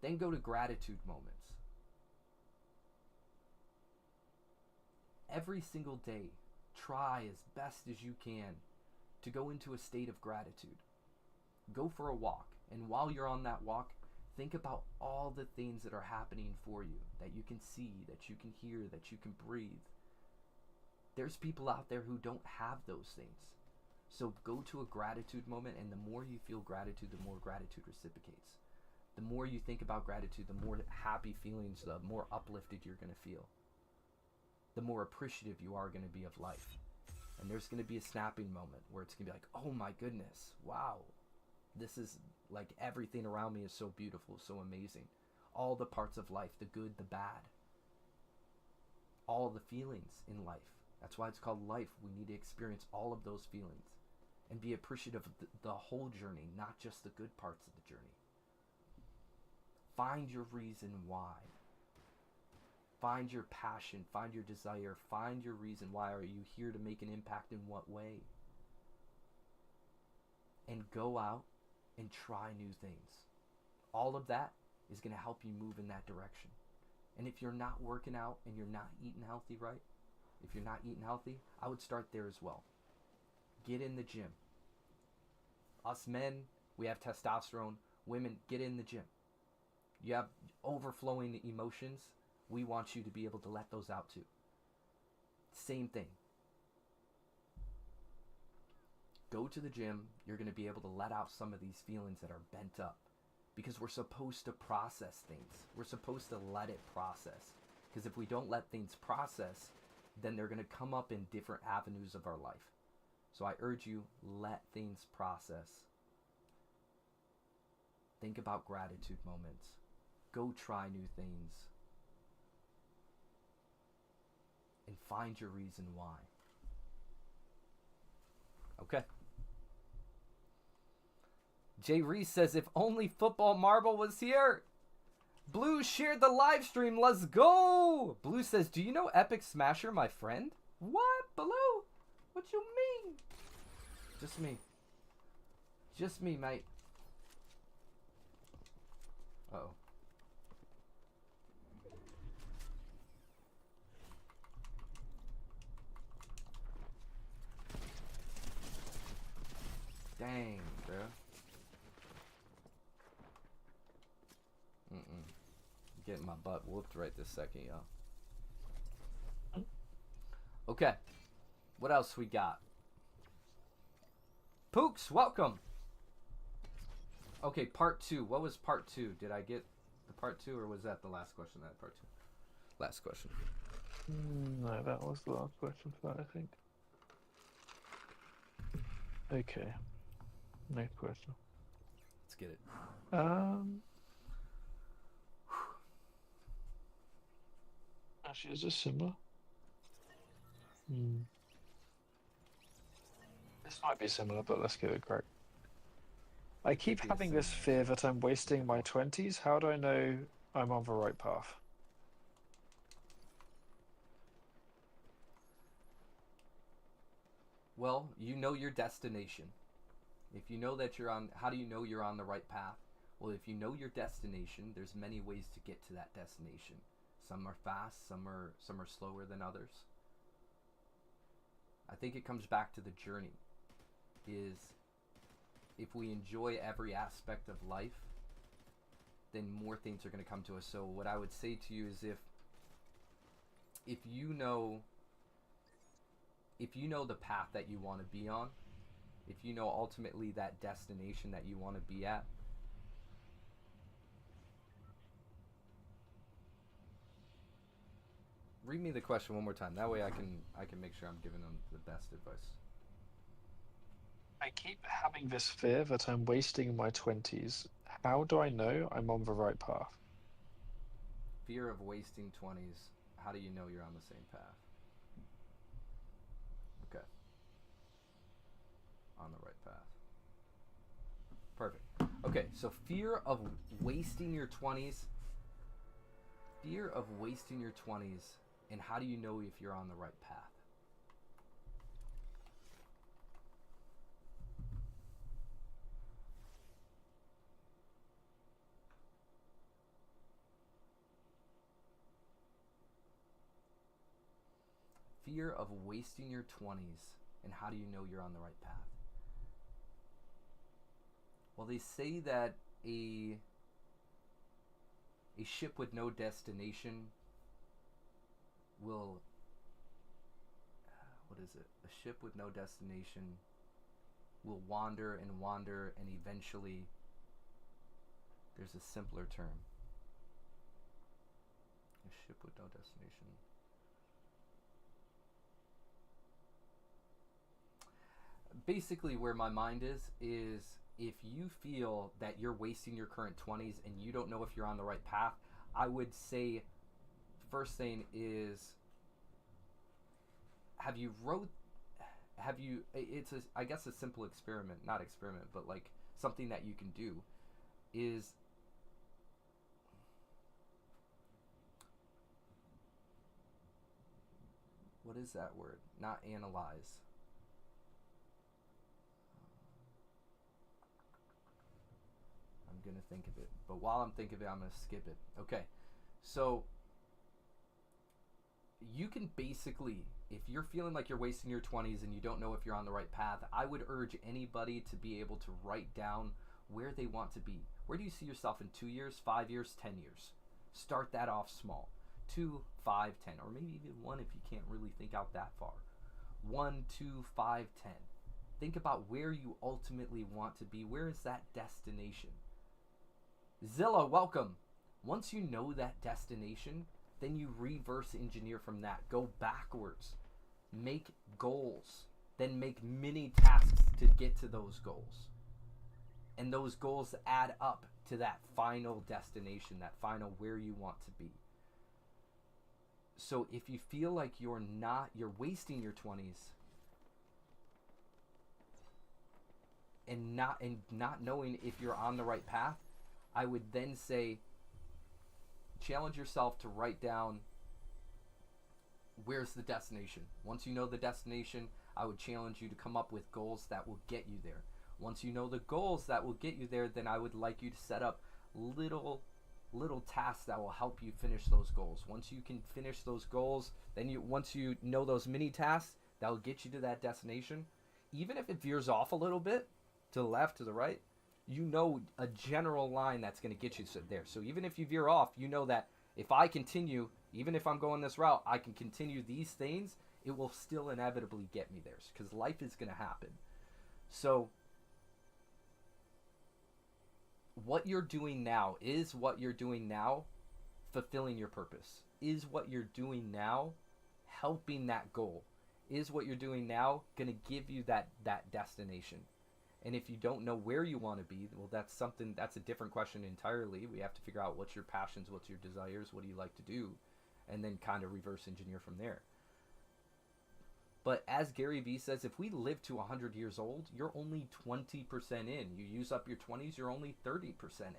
Then go to gratitude moments. Every single day, try as best as you can to go into a state of gratitude. Go for a walk, and while you're on that walk, think about all the things that are happening for you, that you can see, that you can hear, that you can breathe. There's people out there who don't have those things. So go to a gratitude moment, and the more you feel gratitude, the more gratitude reciprocates. The more you think about gratitude, the more happy feelings, the more uplifted you're going to feel. The more appreciative you are going to be of life. And there's going to be a snapping moment where it's going to be like, oh my goodness, wow. This is like everything around me is so beautiful, so amazing. All the parts of life, the good, the bad. All the feelings in life. That's why it's called life. We need to experience all of those feelings and be appreciative of the whole journey, not just the good parts of the journey. Find your reason why. Find your passion, find your desire, find your reason why. Are you here to make an impact in what way? And go out and try new things. All of that is going to help you move in that direction. And if you're not working out and you're not eating healthy, right? If you're not eating healthy, I would start there as well. Get in the gym. Us men, we have testosterone. Women, get in the gym. You have overflowing emotions. We want you to be able to let those out too. Same thing. Go to the gym. You're going to be able to let out some of these feelings that are bent up. Because we're supposed to process things. We're supposed to let it process. Because if we don't let things process, then they're going to come up in different avenues of our life. So I urge you, let things process. Think about gratitude moments. Go try new things. And find your reason why. Okay. Jay Reese says, if only Football Marble was here. Blue shared the live stream. Let's go. Blue says, do you know Epic Smasher, my friend? What, Blue? What you mean? Just me. Just me, mate. Uh-oh. Dang, bro. Getting my butt whooped right this second, y'all. Okay. What else we got? Pooks, welcome. Okay, part 2. What was part 2? Did I get the part 2, or was that the last question? That part 2. Last question. No, that was the last question for that, I think. Okay. Next question. Let's get it. Actually, is this similar? This might be similar, but let's give it a crack. I keep Could be a having this similar. fear that I'm wasting my 20s. How do I know I'm on the right path? Well, you know your destination. If you know that you're on, how do you know you're on the right path? Well, if you know your destination, there's many ways to get to that destination. Some are fast, some are slower than others. I think it comes back to the journey. Is if we enjoy every aspect of life, then more things are going to come to us. So what I would say to you is if you know the path that you want to be on, if you know ultimately that destination that you want to be at, read me the question one more time. That way I can make sure I'm giving them the best advice. I keep having this fear that I'm wasting my 20s. How do I know I'm on the right path? Fear of wasting 20s. How do you know you're on the same path? Okay. On the right path. Perfect. Okay, so fear of wasting your 20s. Fear of wasting your 20s. And how do you know if you're on the right path? Fear of wasting your 20s. And how do you know you're on the right path? Well, they say that a ship with no destination will, what is it? A ship with no destination will wander and wander, and eventually there's a simpler term. A ship with no destination. Basically, where my mind is if you feel that you're wasting your current 20s and you don't know if you're on the right path, I would say first thing is it's I guess a simple experiment, not experiment, but like something that you can do is what is that word? Not analyze. I'm gonna think of it, but while I'm thinking of it, I'm gonna skip it. Okay, so you can basically, if you're feeling like you're wasting your 20s and you don't know if you're on the right path, I would urge anybody to be able to write down where they want to be. Where do you see yourself in 2 years, 5 years, 10 years? Start that off small. 2, 5, 10, or maybe even 1 if you can't really think out that far. 1, 2, 5, 10. Think about where you ultimately want to be. Where is that destination? Zilla, welcome. Once you know that destination, then you reverse engineer from that. Go backwards. Make goals. Then make mini tasks to get to those goals. And those goals add up to that final destination, that final where you want to be. So if you feel like you're wasting your 20s and not knowing if you're on the right path, I would then say challenge yourself to write down where's the destination. Once you know the destination, I would challenge you to come up with goals that will get you there. Once you know the goals that will get you there, then I would like you to set up little tasks that will help you finish those goals. Once you can finish those goals, then once you know those mini tasks that will get you to that destination, even if it veers off a little bit to the left, to the right, you know a general line that's going to get you there. So even if you veer off, you know that if I continue, even if I'm going this route, I can continue these things, it will still inevitably get me there because life is going to happen. So what you're doing now fulfilling your purpose? Is what you're doing now helping that goal? Is what you're doing now going to give you that destination? And if you don't know where you want to be, well, that's a different question entirely. We have to figure out what's your passions, what's your desires, what do you like to do, and then kind of reverse engineer from there. But as Gary Vee says, if we live to 100 years old, you're only 20% in. You use up your 20s, you're only 30% in.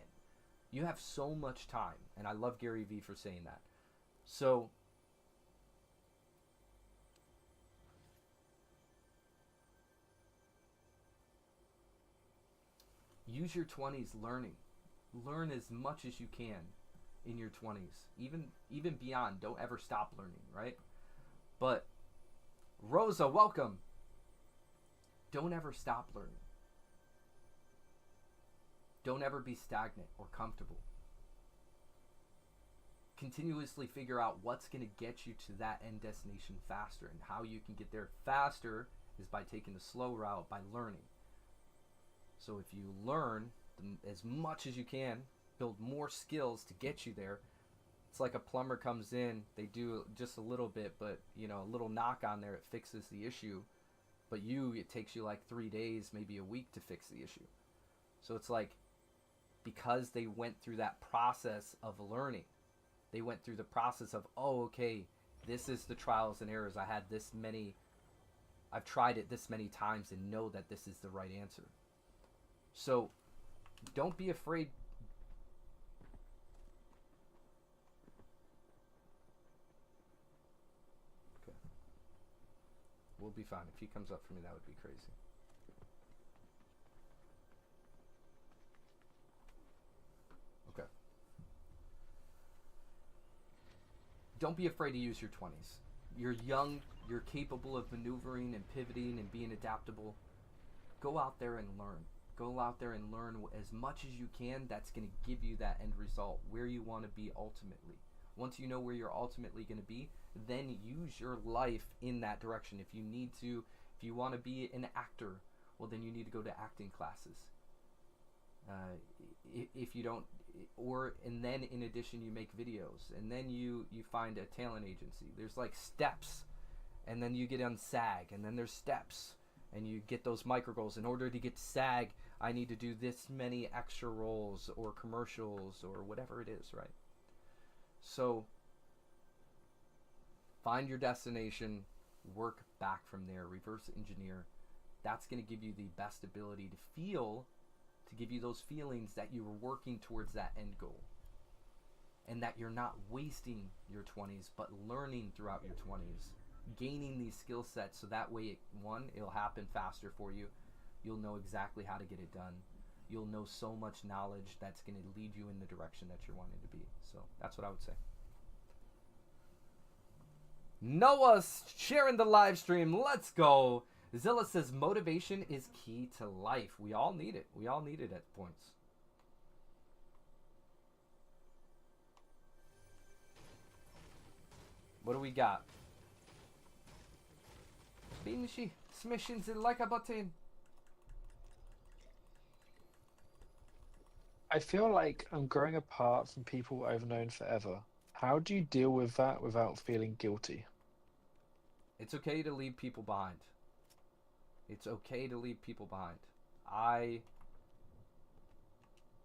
You have so much time. And I love Gary Vee for saying that. So use your 20s learning. Learn as much as you can in your 20s. Even beyond. Don't ever stop learning, right? But Rosa, welcome. Don't ever stop learning. Don't ever be stagnant or comfortable. Continuously figure out what's going to get you to that end destination faster, and how you can get there faster is by taking the slow route, by learning. So if you learn as much as you can, build more skills to get you there. It's like a plumber comes in, they do just a little bit, but a little knock on there, it fixes the issue. But it takes you like 3 days, maybe a week to fix the issue. So it's like, because they went through that process of learning, they went through the process of, oh, okay, this is the trials and errors. I've tried it this many times and know that this is the right answer. So don't be afraid. Okay. We'll be fine. If he comes up for me, that would be crazy. Okay. Don't be afraid to use your 20s. You're young. You're capable of maneuvering and pivoting and being adaptable. Go out there and learn. Go out there and learn as much as you can. That's going to give you that end result, where you want to be ultimately. Once you know where you're ultimately going to be, then use your life in that direction. If you want to be an actor, well, then you need to go to acting classes. If you don't, and then in addition you make videos, and then you find a talent agency. There's like steps, and then you get on SAG, and then there's steps, and you get those micro goals. In order to get to SAG, I need to do this many extra roles or commercials or whatever it is, right? So find your destination, work back from there, reverse engineer. That's going to give you the best ability to give you those feelings that you were working towards that end goal, and that you're not wasting your 20s, but learning throughout your 20s, gaining these skill sets, so that way, it'll happen faster for you. You'll know exactly how to get it done. You'll know so much knowledge that's going to lead you in the direction that you're wanting to be. So that's what I would say. Noah's sharing the live stream. Let's go. Zilla says motivation is key to life. We all need it. We all need it at points. What do we got? Binshi, smashing the like a button. I feel like I'm growing apart from people I've known forever. How do you deal with that without feeling guilty? It's okay to leave people behind. It's okay to leave people behind.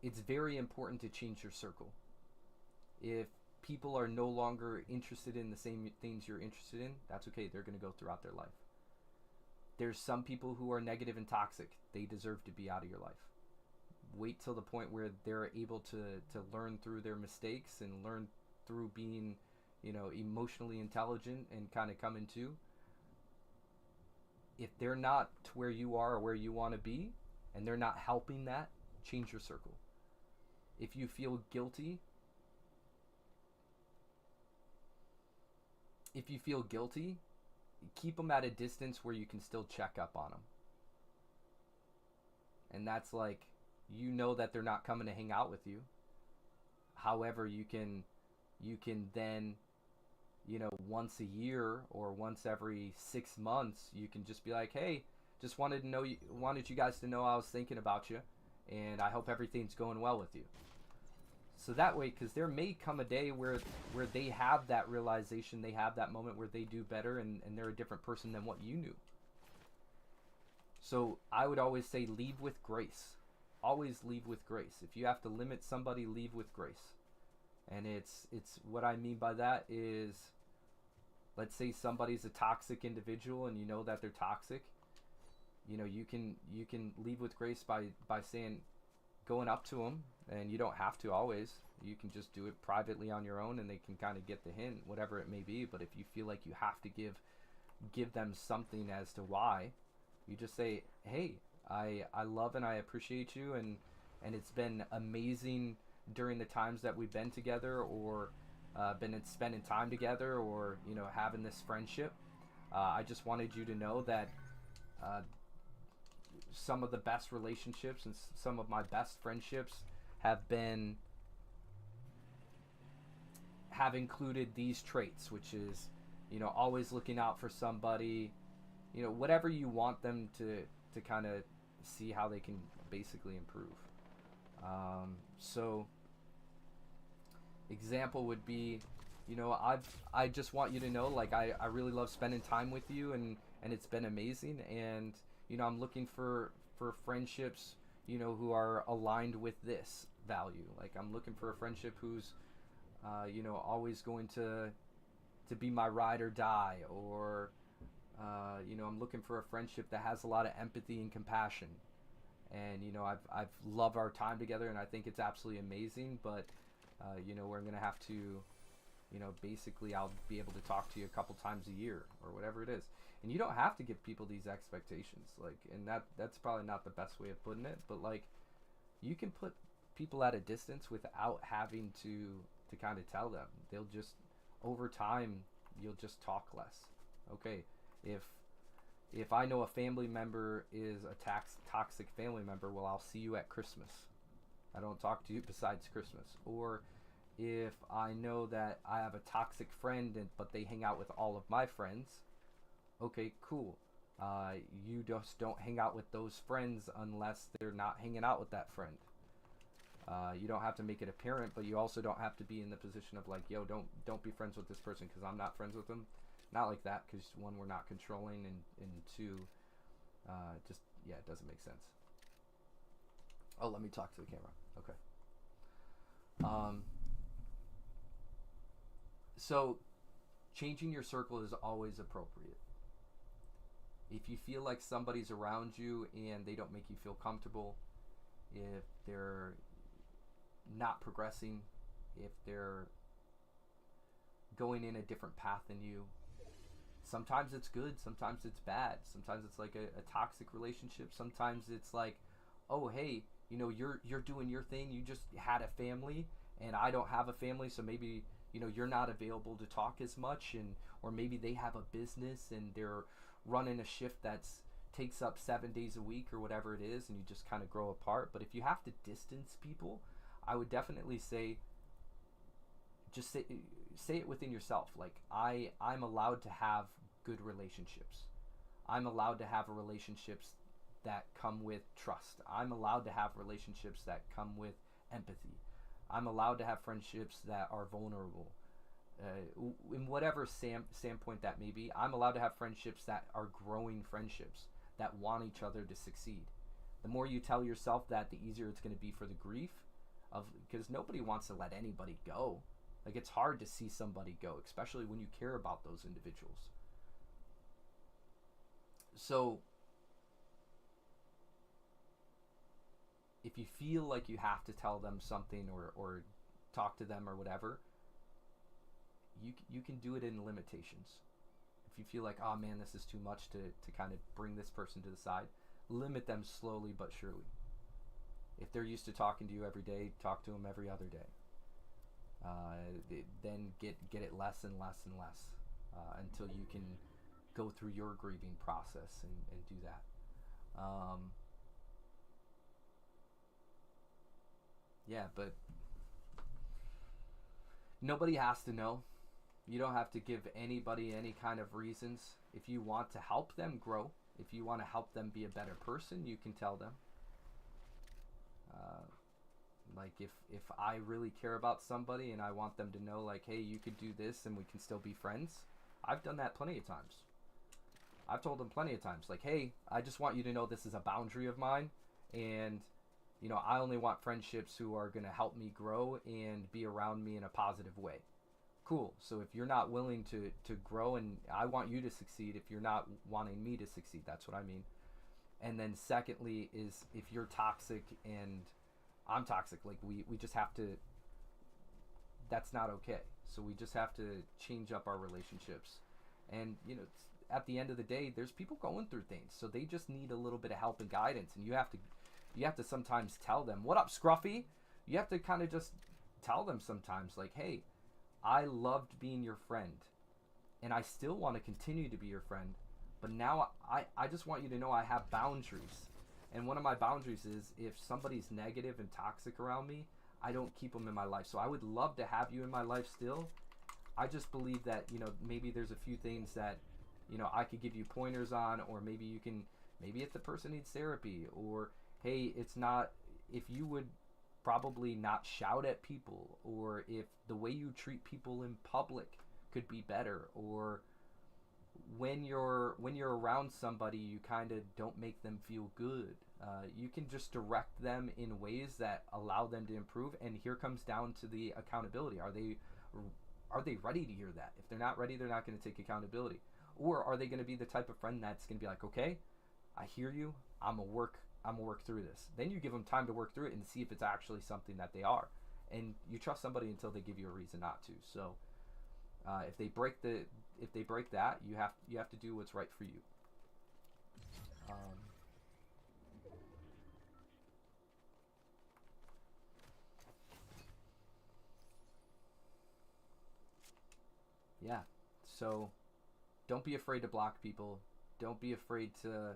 It's very important to change your circle. If people are no longer interested in the same things you're interested in, that's okay. They're going to go throughout their life. There's some people who are negative and toxic. They deserve to be out of your life. Wait till the point where they're able to learn through their mistakes and learn through being, emotionally intelligent and kind of coming to. If they're not to where you are or where you want to be, and they're not helping that, change your circle. If you feel guilty, keep them at a distance where you can still check up on them. And that's like, that they're not coming to hang out with you. However, you can then, once a year or once every 6 months, you can just be like, hey, just wanted you guys to know I was thinking about you, and I hope everything's going well with you. So that way, because there may come a day where they have that realization, they have that moment where they do better, and they're a different person than what you knew. So I would always say leave with grace. Always leave with grace. If you have to limit somebody, leave with grace. And it's what I mean by that is let's say somebody's a toxic individual and you know that they're toxic, you can leave with grace by saying, going up to them, and you don't have to always. You can just do it privately on your own, and they can kind of get the hint, whatever it may be. But if you feel like you have to give them something as to why, you just say, hey, I love and I appreciate you, and it's been amazing during the times that we've been together, or been spending time together, or having this friendship. I just wanted you to know that uh, some of the best relationships and some of my best friendships have been have included these traits, which is always looking out for somebody, whatever you want them to kind of see how they can basically improve. So example would be, I just want you to know, like, I really love spending time with you, and it's been amazing, and I'm looking for friendships who are aligned with this value. Like, I'm looking for a friendship who's always going to be my ride or die, or I'm looking for a friendship that has a lot of empathy and compassion. And I've loved our time together, and I think it's absolutely amazing. But we're gonna have to, basically, I'll be able to talk to you a couple times a year or whatever it is. And you don't have to give people these expectations, like, and that's probably not the best way of putting it. But like, you can put people at a distance without having to kind of tell them. They'll just, over time, you'll just talk less. Okay, if I know a family member is a toxic family member, well, I'll see you at Christmas. I don't talk to you besides Christmas. Or if I know that I have a toxic friend, but they hang out with all of my friends, okay, cool. You just don't hang out with those friends unless they're not hanging out with that friend. You don't have to make it apparent, but you also don't have to be in the position of like, yo, don't be friends with this person because I'm not friends with them. Not like that, because one, we're not controlling, and two, just, yeah, it doesn't make sense. Oh, let me talk to the camera. Okay. So changing your circle is always appropriate. If you feel like somebody's around you and they don't make you feel comfortable, if they're not progressing, if they're going in a different path than you, sometimes it's good, sometimes it's bad, sometimes it's like a toxic relationship, sometimes it's like, oh, hey, you're doing your thing, you just had a family and I don't have a family, so maybe you're not available to talk as much, and or maybe they have a business and they're running a shift that's takes up 7 days a week or whatever it is, and you just kind of grow apart. But if you have to distance people, I would definitely say, just say it within yourself. Like, I'm allowed to have good relationships. I'm allowed to have relationships that come with trust. I'm allowed to have relationships that come with empathy. I'm allowed to have friendships that are vulnerable. In whatever standpoint that may be, I'm allowed to have friendships that are growing friendships, that want each other to succeed. The more you tell yourself that, the easier it's going to be for the grief of, because nobody wants to let anybody go. Like, it's hard to see somebody go, especially when you care about those individuals. So if you feel like you have to tell them something, or talk to them or whatever, you can do it in limitations. If you feel like, oh man, this is too much to kind of bring this person to the side, limit them slowly but surely. If they're used to talking to you every day, talk to them every other day. Then get it less and less and less, until you can go through your grieving process and do that. Yeah, but nobody has to know. You don't have to give anybody any kind of reasons. If you want to help them grow, if you want to help them be a better person, you can tell them. Like, if I really care about somebody and I want them to know, like, hey, you could do this and we can still be friends, I've done that plenty of times. I've told them plenty of times, like, hey, I just want you to know this is a boundary of mine, and I only want friendships who are going to help me grow and be around me in a positive way. cool. So if you're not willing to grow, and I want you to succeed, if you're not wanting me to succeed, that's what I mean. And then secondly is if you're toxic and I'm toxic, like we just have to, that's not okay. So we just have to change up our relationships. And at the end of the day, there's people going through things, so they just need a little bit of help and guidance, and you have to sometimes tell them, what up, Scruffy? You have to kind of just tell them sometimes, like, hey, I loved being your friend, and I still want to continue to be your friend, but now I just want you to know I have boundaries. And one of my boundaries is if somebody's negative and toxic around me, I don't keep them in my life. So I would love to have you in my life still. I just believe that, maybe there's a few things that, I could give you pointers on, or maybe if the person needs therapy, or, hey, it's not, if you would probably not shout at people, or if the way you treat people in public could be better, or when you're around somebody, you kind of don't make them feel good. You can just direct them in ways that allow them to improve. And here comes down to the accountability. Are they ready to hear that? If they're not ready, they're not going to take accountability. Or are they going to be the type of friend that's going to be like, okay, I hear you. I'm gonna work through this. Then you give them time to work through it and see if it's actually something that they are. And you trust somebody until they give you a reason not to. So if they break that, you have to do what's right for you. Yeah. So don't be afraid to block people. Don't be afraid to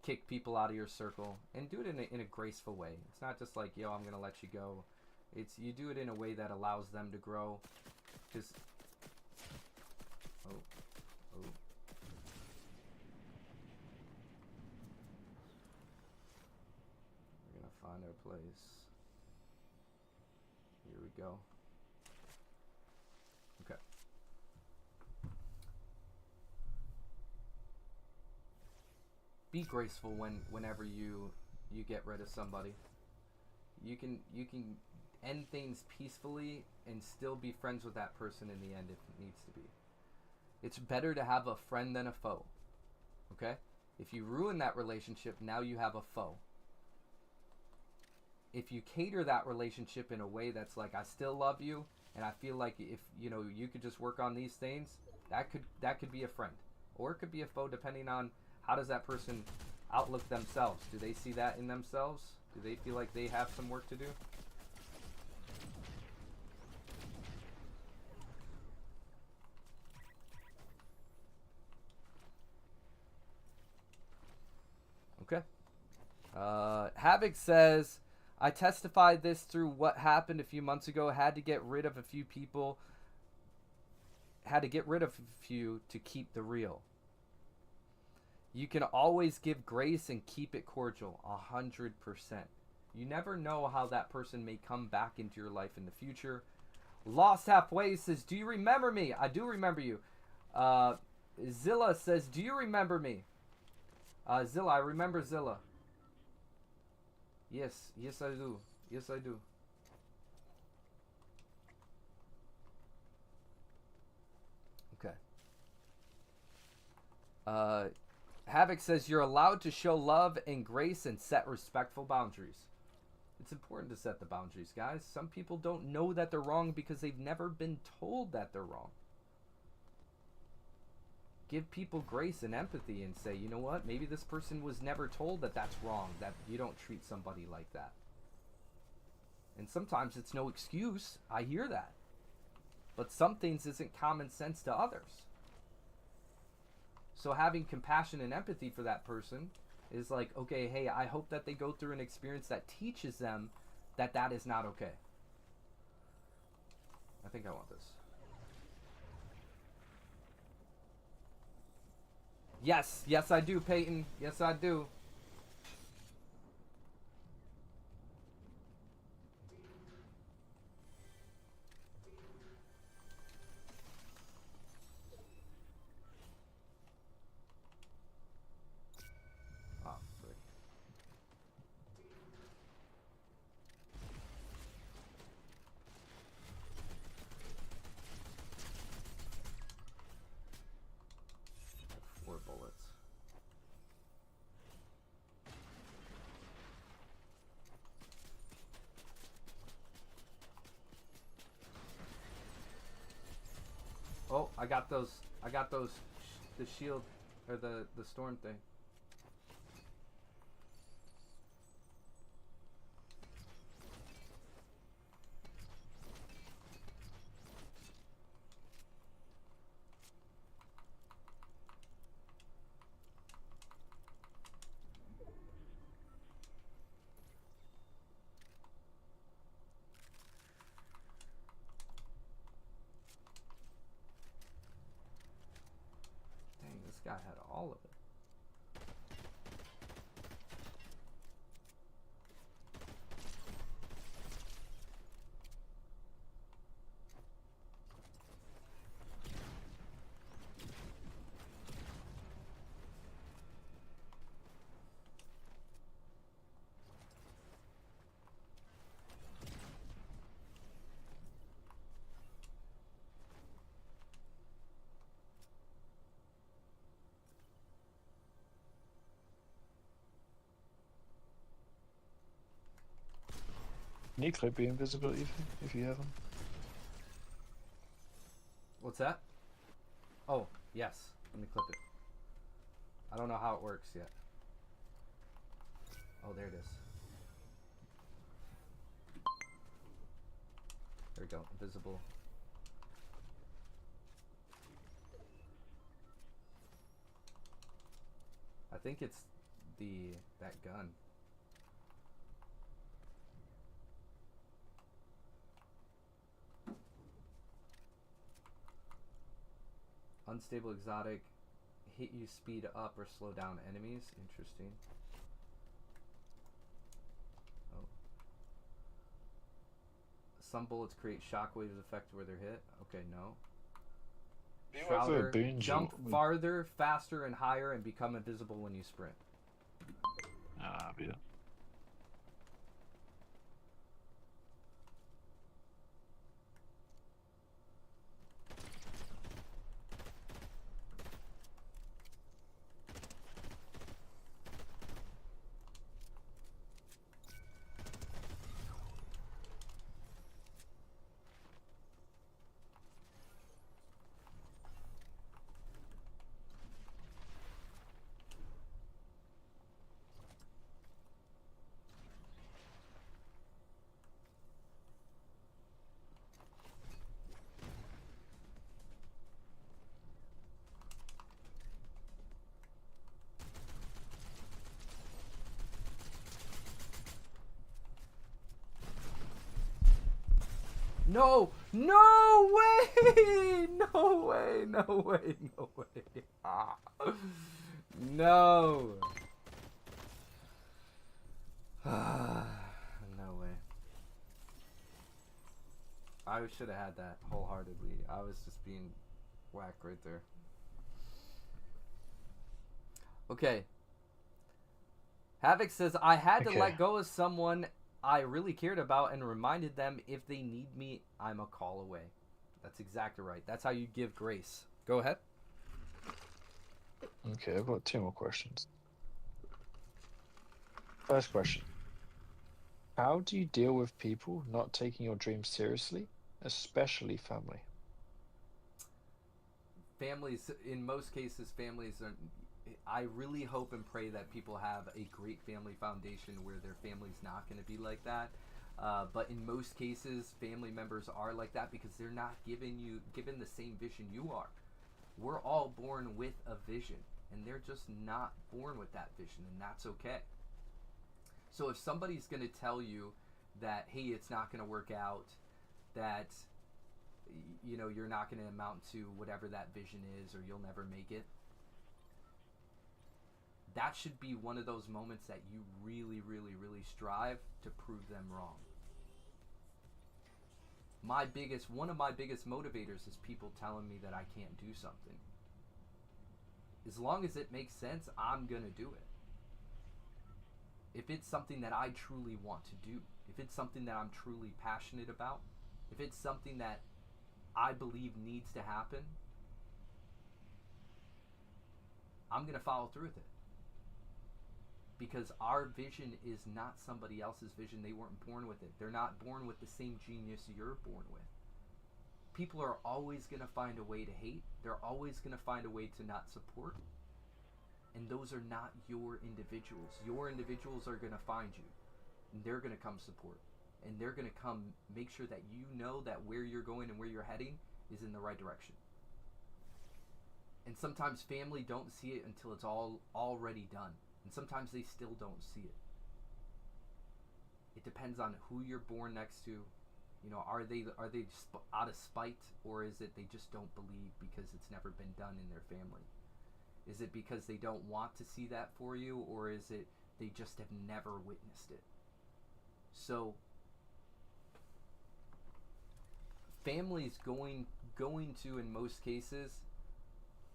kick people out of your circle, and do it in a graceful way. It's not just like, yo, I'm gonna let you go. It's, you do it in a way that allows them to grow. Because oh we're gonna find our place. Here we go. Okay. Be graceful whenever you get rid of somebody. You can end things peacefully and still be friends with that person in the end if it needs to be. It's better to have a friend than a foe. Okay? If you ruin that relationship, now you have a foe. If you cater that relationship in a way that's like, I still love you, and I feel like if you could just work on these things, that could be a friend, or it could be a foe, depending on how does that person outlook themselves. Do they see that in themselves? Do they feel like they have some work to do? Okay. Havoc says, I testified this through what happened a few months ago. Had to get rid of a few people. Had to get rid of a few to keep the real. You can always give grace and keep it cordial, 100%. You never know how that person may come back into your life in the future. Lost Halfway says, do you remember me? I do remember you. Zilla says, do you remember me? Zilla, I remember Zilla. Yes, I do. Yes, I do. Okay. Havoc says, you're allowed to show love and grace and set respectful boundaries. It's important to set the boundaries, guys. Some people don't know that they're wrong because they've never been told that they're wrong. Give people grace and empathy and say, you know what? Maybe this person was never told that that's wrong, that you don't treat somebody like that. And sometimes it's no excuse. I hear that. But some things isn't common sense to others. So having compassion and empathy for that person is like, okay, hey, I hope that they go through an experience that teaches them that that is not okay. I think I want this. Yes, I do, Peyton. Yes, I do. Oh, frick. I got those. The shield or the storm thing. Dang, this guy had all of it. Can you clip the invisibility if you have them? What's that? Oh, yes. Let me clip it. I don't know how it works yet. Oh, there it is. There we go. Invisible. I think it's that gun. Unstable exotic. Hit you speed up or slow down enemies. Interesting. Oh. Some bullets create shockwave effect where they're hit. Okay, no. Shrouder. Jump farther, faster, and higher and become invisible when you sprint. Ah, yeah. No! No way! No way! No way! No way! Ah. No! No way. I should have had that wholeheartedly. I was just being whacked right there. Okay. Havoc says, I had to let go of someone I really cared about and reminded them if they need me, I'm a call away. That's exactly right. That's how you give grace. Go ahead. Okay, I've got 2 more questions. First question. How do you deal with people not taking your dreams seriously, especially family? Families, in most cases, families are... I really hope and pray that people have a great family foundation where their family's not going to be like that. But in most cases, family members are like that because they're not given the same vision you are. We're all born with a vision, and they're just not born with that vision, and that's okay. So if somebody's going to tell you that, hey, it's not going to work out, that you're not going to amount to whatever that vision is, or you'll never make it, that should be one of those moments that you really, really, really strive to prove them wrong. One of my biggest motivators is people telling me that I can't do something. As long as it makes sense, I'm gonna do it. If it's something that I truly want to do, if it's something that I'm truly passionate about, if it's something that I believe needs to happen, I'm gonna follow through with it. Because our vision is not somebody else's vision. They weren't born with it. They're not born with the same genius you're born with. people are always going to find a way to hate. They're always going to find a way to not support. And those are not your individuals. Your individuals are going to find you. And they're going to come support. And they're going to come make sure that you know that where you're going and where you're heading is in the right direction. And sometimes family don't see it until it's all already done. And sometimes they still don't see it. It depends on who you're born next to. You know, are they out of spite, or is it they just don't believe because it's never been done in their family? Is it because they don't want to see that for you, or is it they just have never witnessed it? So families going to, in most cases,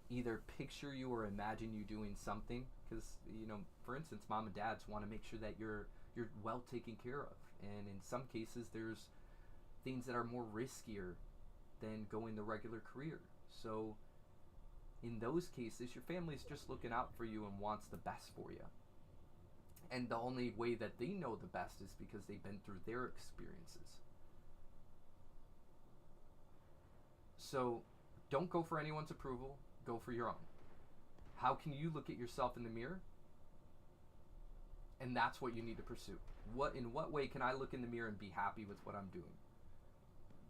either picture you or imagine you doing something, because, you know, for instance, mom and dads want to make sure that you're well taken care of, and in some cases there's things that are more riskier than going the regular career. So in those cases, your family's just looking out for you and wants the best for you. And the only way that they know the best is because they've been through their experiences. So don't go for anyone's approval, go for your own. How can you look at yourself in the mirror? And that's what you need to pursue. In what way can I look in the mirror and be happy with what I'm doing?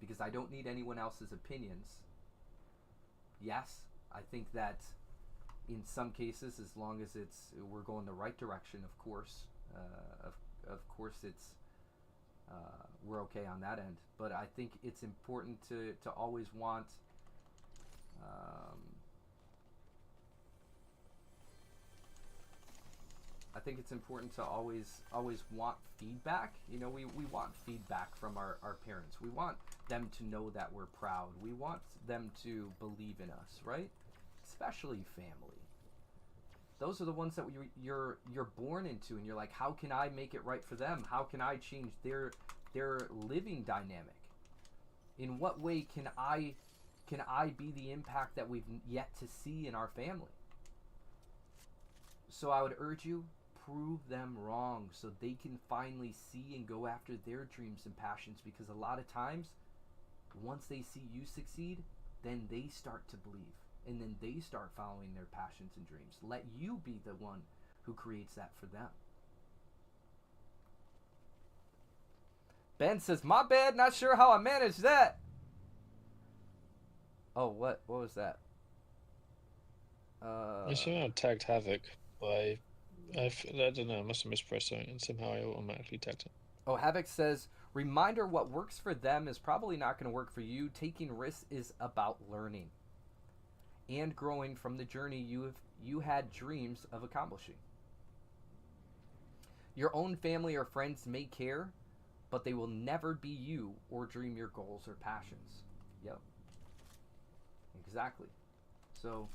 Because I don't need anyone else's opinions. Yes, I think that in some cases, as long as we're going the right direction, of course, it's we're okay on that end. But I think it's important to always want I think it's important to always want feedback. You know, we want feedback from our parents. We want them to know that we're proud. We want them to believe in us, right? Especially family. Those are the ones that you're born into, and you're like, how can I make it right for them? How can I change their living dynamic? In what way can I be the impact that we've yet to see in our family? So I would urge you, prove them wrong so they can finally see and go after their dreams and passions, because a lot of times once they see you succeed, then they start to believe, and then they start following their passions and dreams. Let you be the one who creates that for them. Ben says, my bad, not sure how I managed that. Oh, what was that? I somehow tagged Havoc by I don't know, I must have mispressed something and somehow I automatically tagged him. Oh, Havoc says, reminder, what works for them is probably not going to work for you. Taking risks is about learning and growing from the journey you had dreams of accomplishing. Your own family or friends may care, but they will never be you or dream your goals or passions. Yep. Exactly. So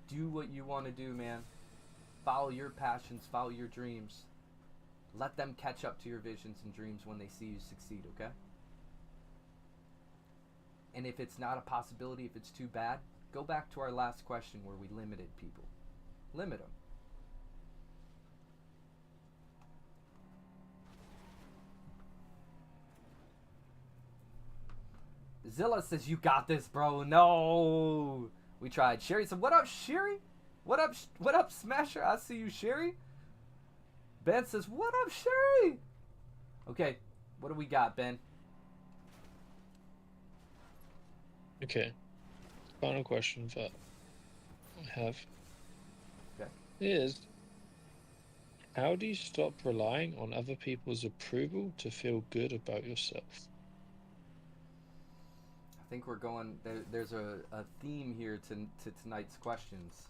do what you want to do, man. Follow your passions, follow your dreams. Let them catch up to your visions and dreams when they see you succeed, okay? And if it's not a possibility, if it's too bad, go back to our last question where we limited people. Limit them. Zilla says, you got this, bro. No. We tried. Sherry said, what up, Sherry? What up, Smasher? I see you, Sherry. Ben says, what up, Sherry? Okay, what do we got, Ben? Okay. Final question that I have Okay. is, how do you stop relying on other people's approval to feel good about yourself? I think we're going, there's a theme here to tonight's questions,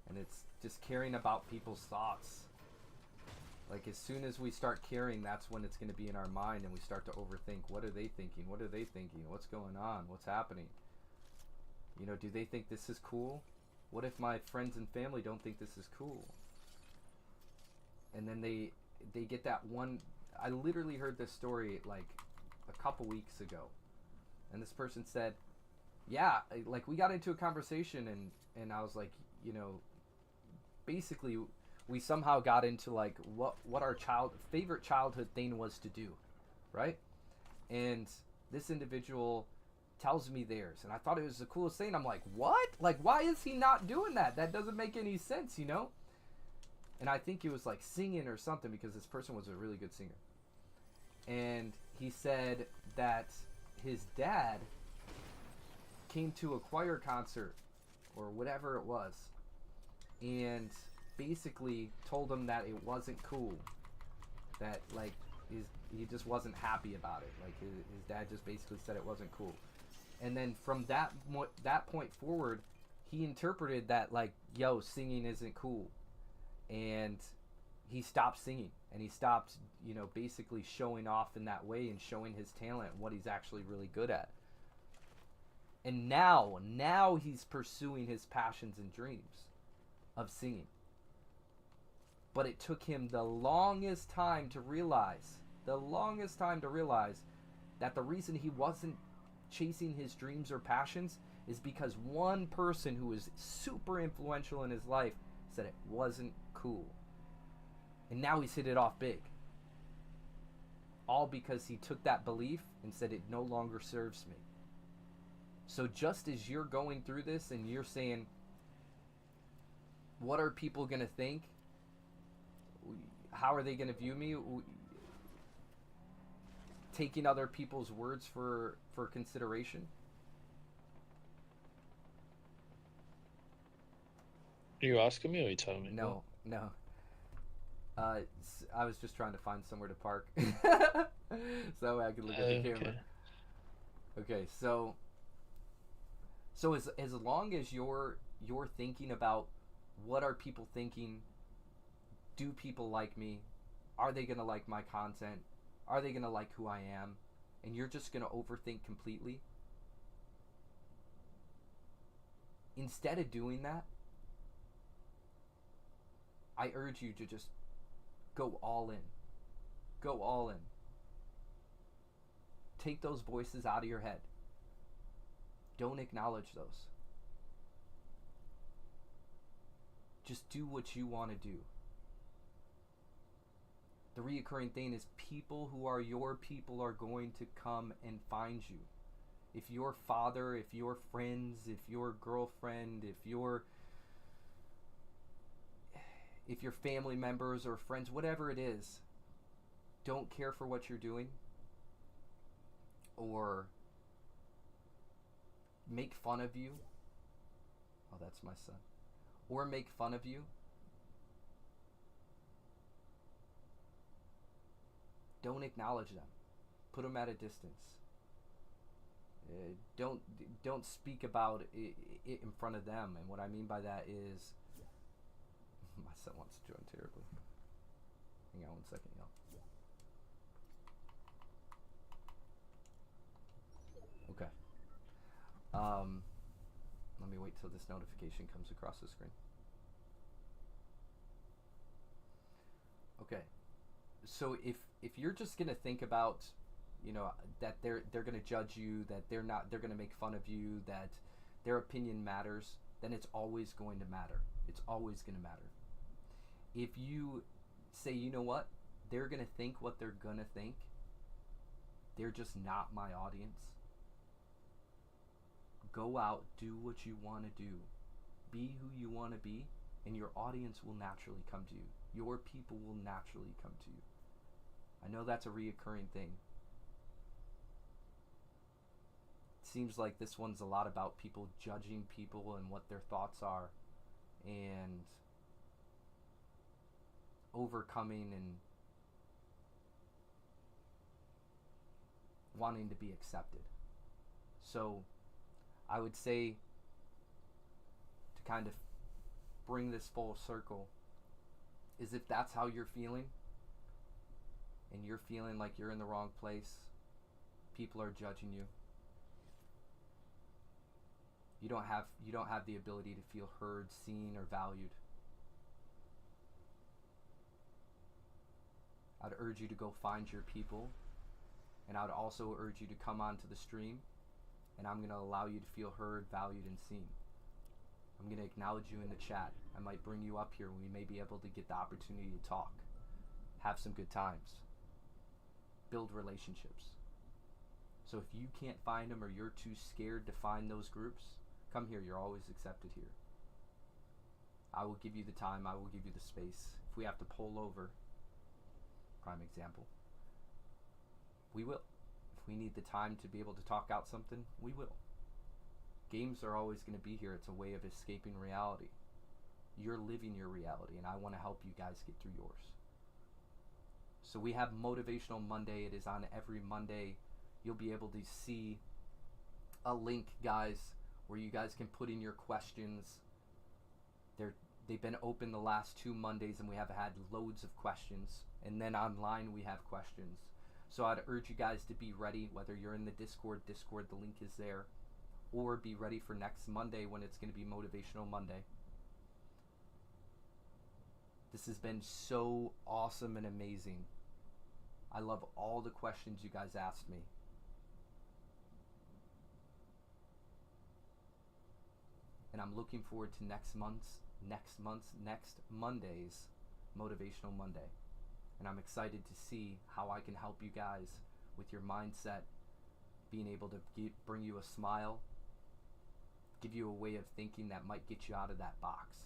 and it's just caring about people's thoughts. Like, as soon as we start caring, that's when it's going to be in our mind, and we start to overthink. What are they thinking? What are they thinking? What's going on? What's happening? You know, do they think this is cool? What if my friends and family don't think this is cool? And then they get that one. I literally heard this story like a couple weeks ago, and this person said, yeah, like, we got into a conversation, and I was like, you know, basically we somehow got into like what our favorite childhood thing was to do, right? And This individual tells me theirs, and I thought it was the coolest thing. I'm like, what? Like, why is he not doing that? That doesn't make any sense, you know? And I think it was like singing or something, because this person was a really good singer. And he said that his dad came to a choir concert or whatever it was, and basically told him that it wasn't cool, that like he just wasn't happy about it. Like his dad just basically said it wasn't cool. And then from that point forward, he interpreted that like, yo, singing isn't cool, and he stopped singing, and he stopped, you know, basically showing off in that way and showing his talent and what he's actually really good at. And now he's pursuing his passions and dreams of singing. But it took him the longest time to realize that the reason he wasn't chasing his dreams or passions is because one person who was super influential in his life said it wasn't cool. And now he's hit it off big. All because he took that belief and said it no longer serves me. So just as you're going through this and you're saying, what are people going to think? How are they going to view me? Taking other people's words for consideration. Are you asking me or are you telling me? No. I was just trying to find somewhere to park. So I could look at the camera. Okay, so as long as you're thinking about what are people thinking, do people like me, are they gonna like my content, are they gonna like who I am, and you're just gonna overthink completely, instead of doing that, I urge you to just go all in. Go all in. Take those voices out of your head. Don't acknowledge those. Just do what you want to do. The reoccurring thing is people who are your people are going to come and find you. If your father, if your friends, if your girlfriend, if your family members or friends, whatever it is, don't care for what you're doing or make fun of you. Oh, that's my son. Or make fun of you. Don't acknowledge them. Put them at a distance. Don't speak about it in front of them. And what I mean by that is, my son wants to join terribly. Hang on 1 second, y'all. Okay. Let me wait till this notification comes across the screen. Okay. So if you're just gonna think about, you know, that they're gonna judge you, that they're gonna make fun of you, that their opinion matters, then it's always going to matter. It's always gonna matter. If you say, you know what, they're gonna think what they're gonna think, they're just not my audience. Go out, do what you want to do, be who you want to be, and your audience will naturally come to you. Your people will naturally come to you. I know that's a reoccurring thing. It seems like this one's a lot about people judging people and what their thoughts are, and overcoming and wanting to be accepted. So I would say, to kind of bring this full circle, is if that's how you're feeling and you're feeling like you're in the wrong place, people are judging you, you don't have the ability to feel heard, seen, or valued, I'd urge you to go find your people, and I would also urge you to come onto the stream, and I'm going to allow you to feel heard, valued, and seen. I'm going to acknowledge you in the chat. I might bring you up here and we may be able to get the opportunity to talk, have some good times, build relationships. So if you can't find them or you're too scared to find those groups, come here. You're always accepted here. I will give you the time. I will give you the space. If we have to pull over, prime example, we will. If we need the time to be able to talk out something, we will. Games are always going to be here. It's a way of escaping reality. You're living your reality, and I want to help you guys get through yours. So we have Motivational Monday. It is on every Monday. You'll be able to see a link, guys, where you guys can put in your questions. They've been open the last 2 Mondays, and we have had loads of questions. And then online we have questions. So I'd urge you guys to be ready, whether you're in the Discord, the link is there, or be ready for next Monday when it's going to be Motivational Monday. This has been so awesome and amazing. I love all the questions you guys asked me. And I'm looking forward to next Monday's Motivational Monday. And I'm excited to see how I can help you guys with your mindset, being able to bring you a smile, give you a way of thinking that might get you out of that box.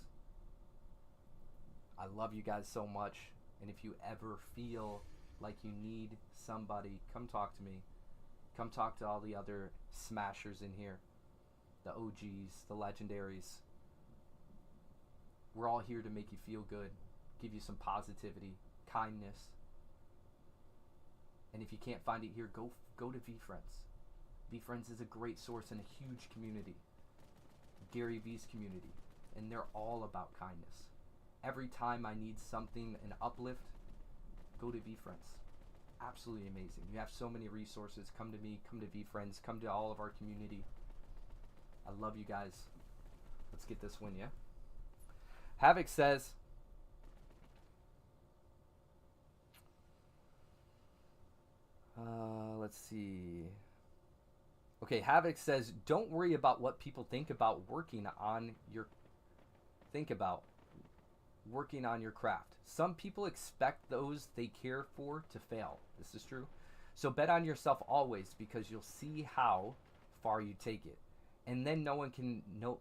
I love you guys so much, and if you ever feel like you need somebody, come talk to me. Come talk to all the other smashers in here, the OGs, the legendaries. We're all here to make you feel good, give you some positivity, kindness. And if you can't find it here, go to VFriends. VFriends is a great source and a huge community. Gary V's community, and they're all about kindness. Every time I need something, an uplift, go to VFriends. Absolutely amazing. You have so many resources. Come to me, come to VFriends, come to all of our community. I love you guys. Let's get this win, yeah? Havoc says, let's see. Okay, Havoc says, don't worry about what people think about working on your craft. Some people expect those they care for to fail. This is true. So bet on yourself always, because you'll see how far you take it. And then no one can no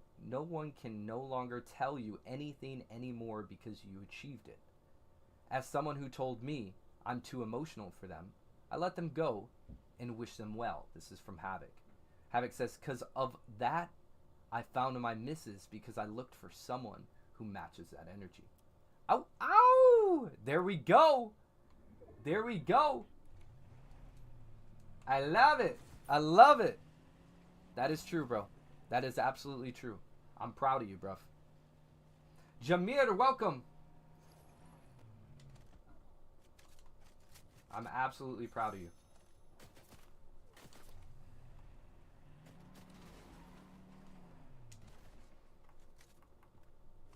longer tell you anything anymore because you achieved it. As someone who told me I'm too emotional for them, I let them go and wish them well. This is from Havoc. Havoc says, because of that, I found my misses because I looked for someone who matches that energy. Ow, ow! There we go. There we go. I love it. I love it. That is true, bro. That is absolutely true. I'm proud of you, bro. Jameer, welcome. I'm absolutely proud of you.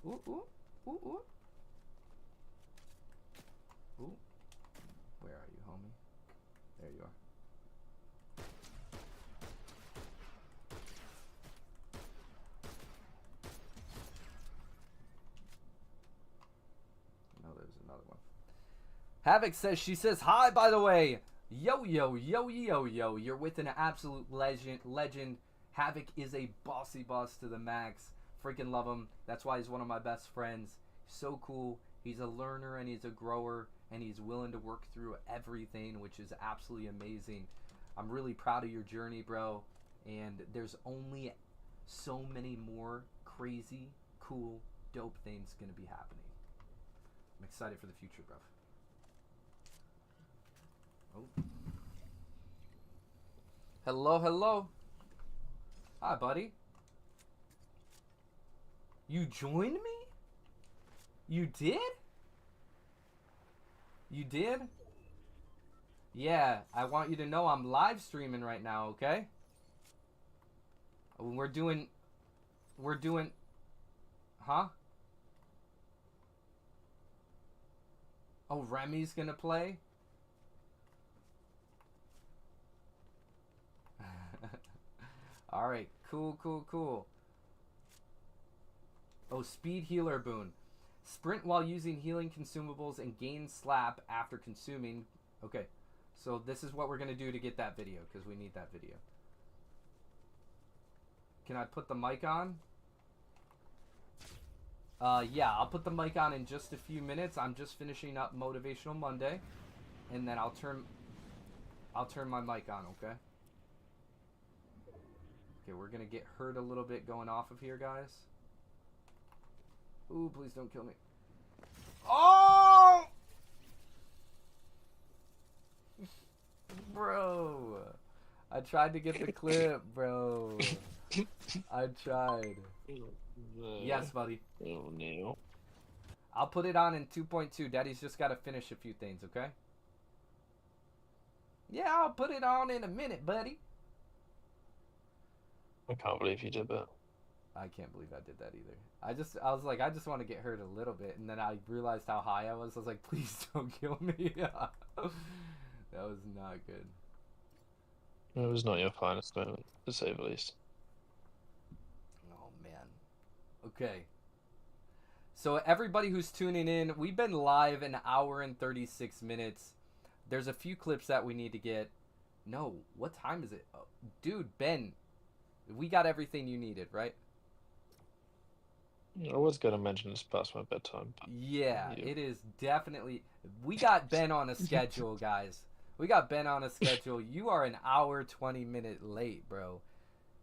Ooh, ooh, ooh, ooh. Ooh. Where are you, homie? There you are. No, there's another one. Havoc says, she says, hi, by the way. Yo, yo, yo, yo, yo. You're with an absolute legend. Havoc is a bossy boss to the max. Freaking love him. That's why he's one of my best friends. So cool. He's a learner and he's a grower, and he's willing to work through everything, which is absolutely amazing. I'm really proud of your journey, bro. And there's only so many more crazy, cool, dope things going to be happening. I'm excited for the future, bro. Oh. Hello, hello. Hi, buddy. You joined me? You did? You did? Yeah, I want you to know I'm live streaming right now, okay? We're doing, huh? Oh, Remy's gonna play? Alright, cool, cool, cool. Oh, speed healer boon. Sprint while using healing consumables and gain slap after consuming. Okay. So this is what we're going to do to get that video, because we need that video. Can I put the mic on? Yeah, I'll put the mic on in just a few minutes. I'm just finishing up Motivational Monday, and then I'll turn my mic on, okay? Okay, we're going to get hurt a little bit going off of here, guys. Ooh, please don't kill me. Oh! Bro. I tried to get the clip, bro. I tried. Yes, buddy. Oh, no. I'll put it on in 2.2. Daddy's just got to finish a few things, okay? Yeah, I'll put it on in a minute, buddy. I can't believe you did that. I can't believe I did that either. I was like, I just want to get hurt a little bit, and then I realized how high I was. I was like, please don't kill me. That was not good. It was not your finest moment, to say the least. Oh, man. Okay. So everybody who's tuning in, we've been live an hour and 36 minutes. There's a few clips that we need to get. No, what time is it? Oh, dude, Ben, we got everything you needed, right? I was going to mention it's past my bedtime. Yeah, it is definitely. We got Ben on a schedule, guys. We got Ben on a schedule. You are an hour, 20-minute late, bro.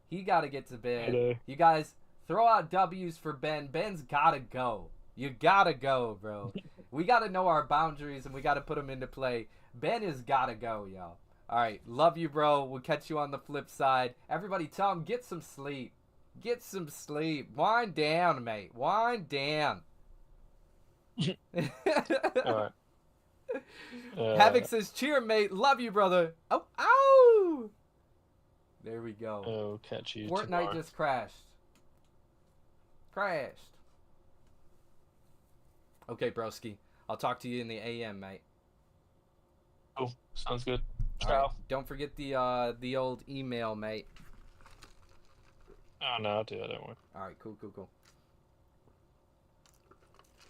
He got to get to bed. Hello. You guys, throw out W's for Ben. Ben's got to go. You got to go, bro. We got to know our boundaries, and we got to put them into play. Ben has got to go, y'all. All right, love you, bro. We'll catch you on the flip side. Everybody tell him, get some sleep. Get some sleep. Wind down, mate. Wind down. All right. Havoc says, cheer, mate. Love you, brother. Oh, ow! There we go. I'll catch you Fortnite tomorrow. just crashed. Crashed. Okay, broski. I'll talk to you in the AM, mate. Cool. Sounds good. All Ciao. right. Don't forget the old email, mate. Oh, no, I'll do it. Don't worry. All right, cool.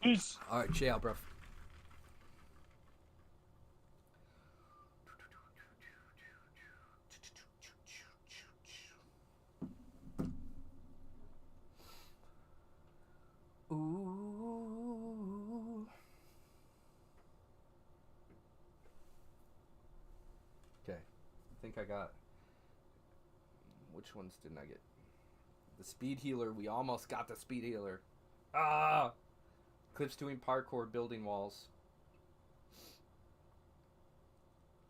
Peace. All right, chill, bro. Ooh. Okay, I think I got. Which ones didn't I get? The speed healer. We almost got the speed healer. Ah! Clips doing parkour, building walls.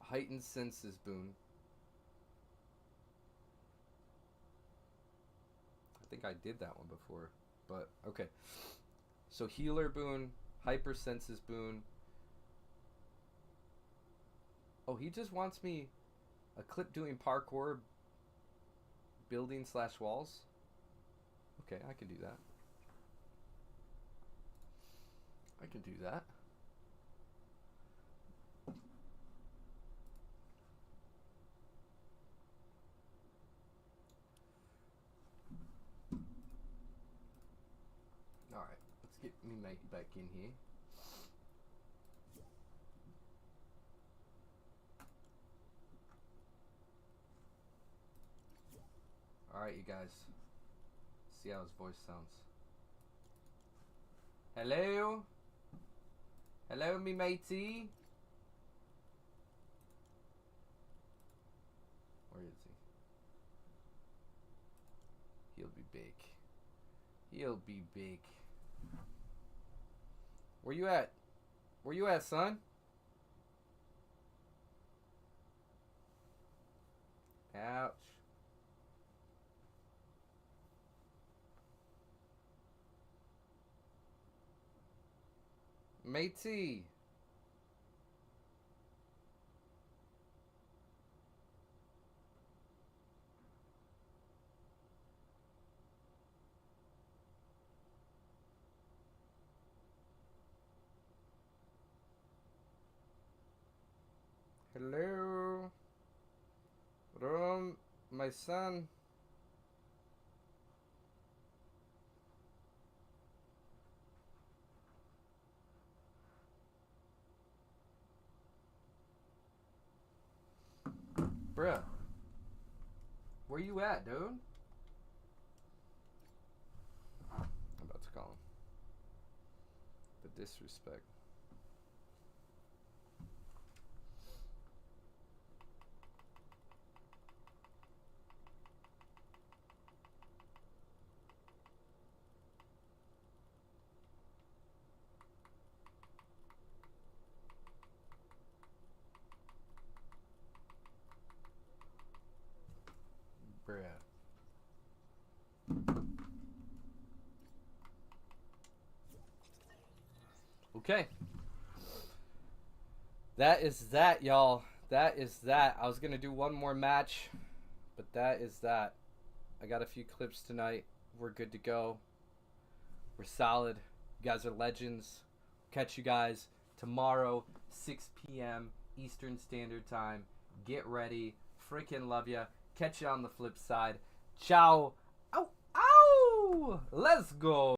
Heightened senses boon. I think I did that one before, but okay. So healer boon, hyper senses boon. Oh, he just wants me a clip doing parkour, building / walls. Okay, I can do that. I can do that. Alright, let's get me back in here. Alright, you guys. See how his voice sounds. Hello? Hello, me matey? Where is he? He'll be big. He'll be big. Where you at? Where you at, son? Ouch. Matey. Hello. Rom, my son. bruh. Where you at, dude? I'm about to call him. The disrespect. Bruh. Okay. That is that, y'all. That is that. I was going to do one more match, but that is that. I got a few clips tonight. We're good to go. We're solid. You guys are legends. Catch you guys tomorrow, 6 p.m. Eastern Standard Time. Get ready. Freaking love ya. Catch you on the flip side. Ciao. Ow, ow. Let's go.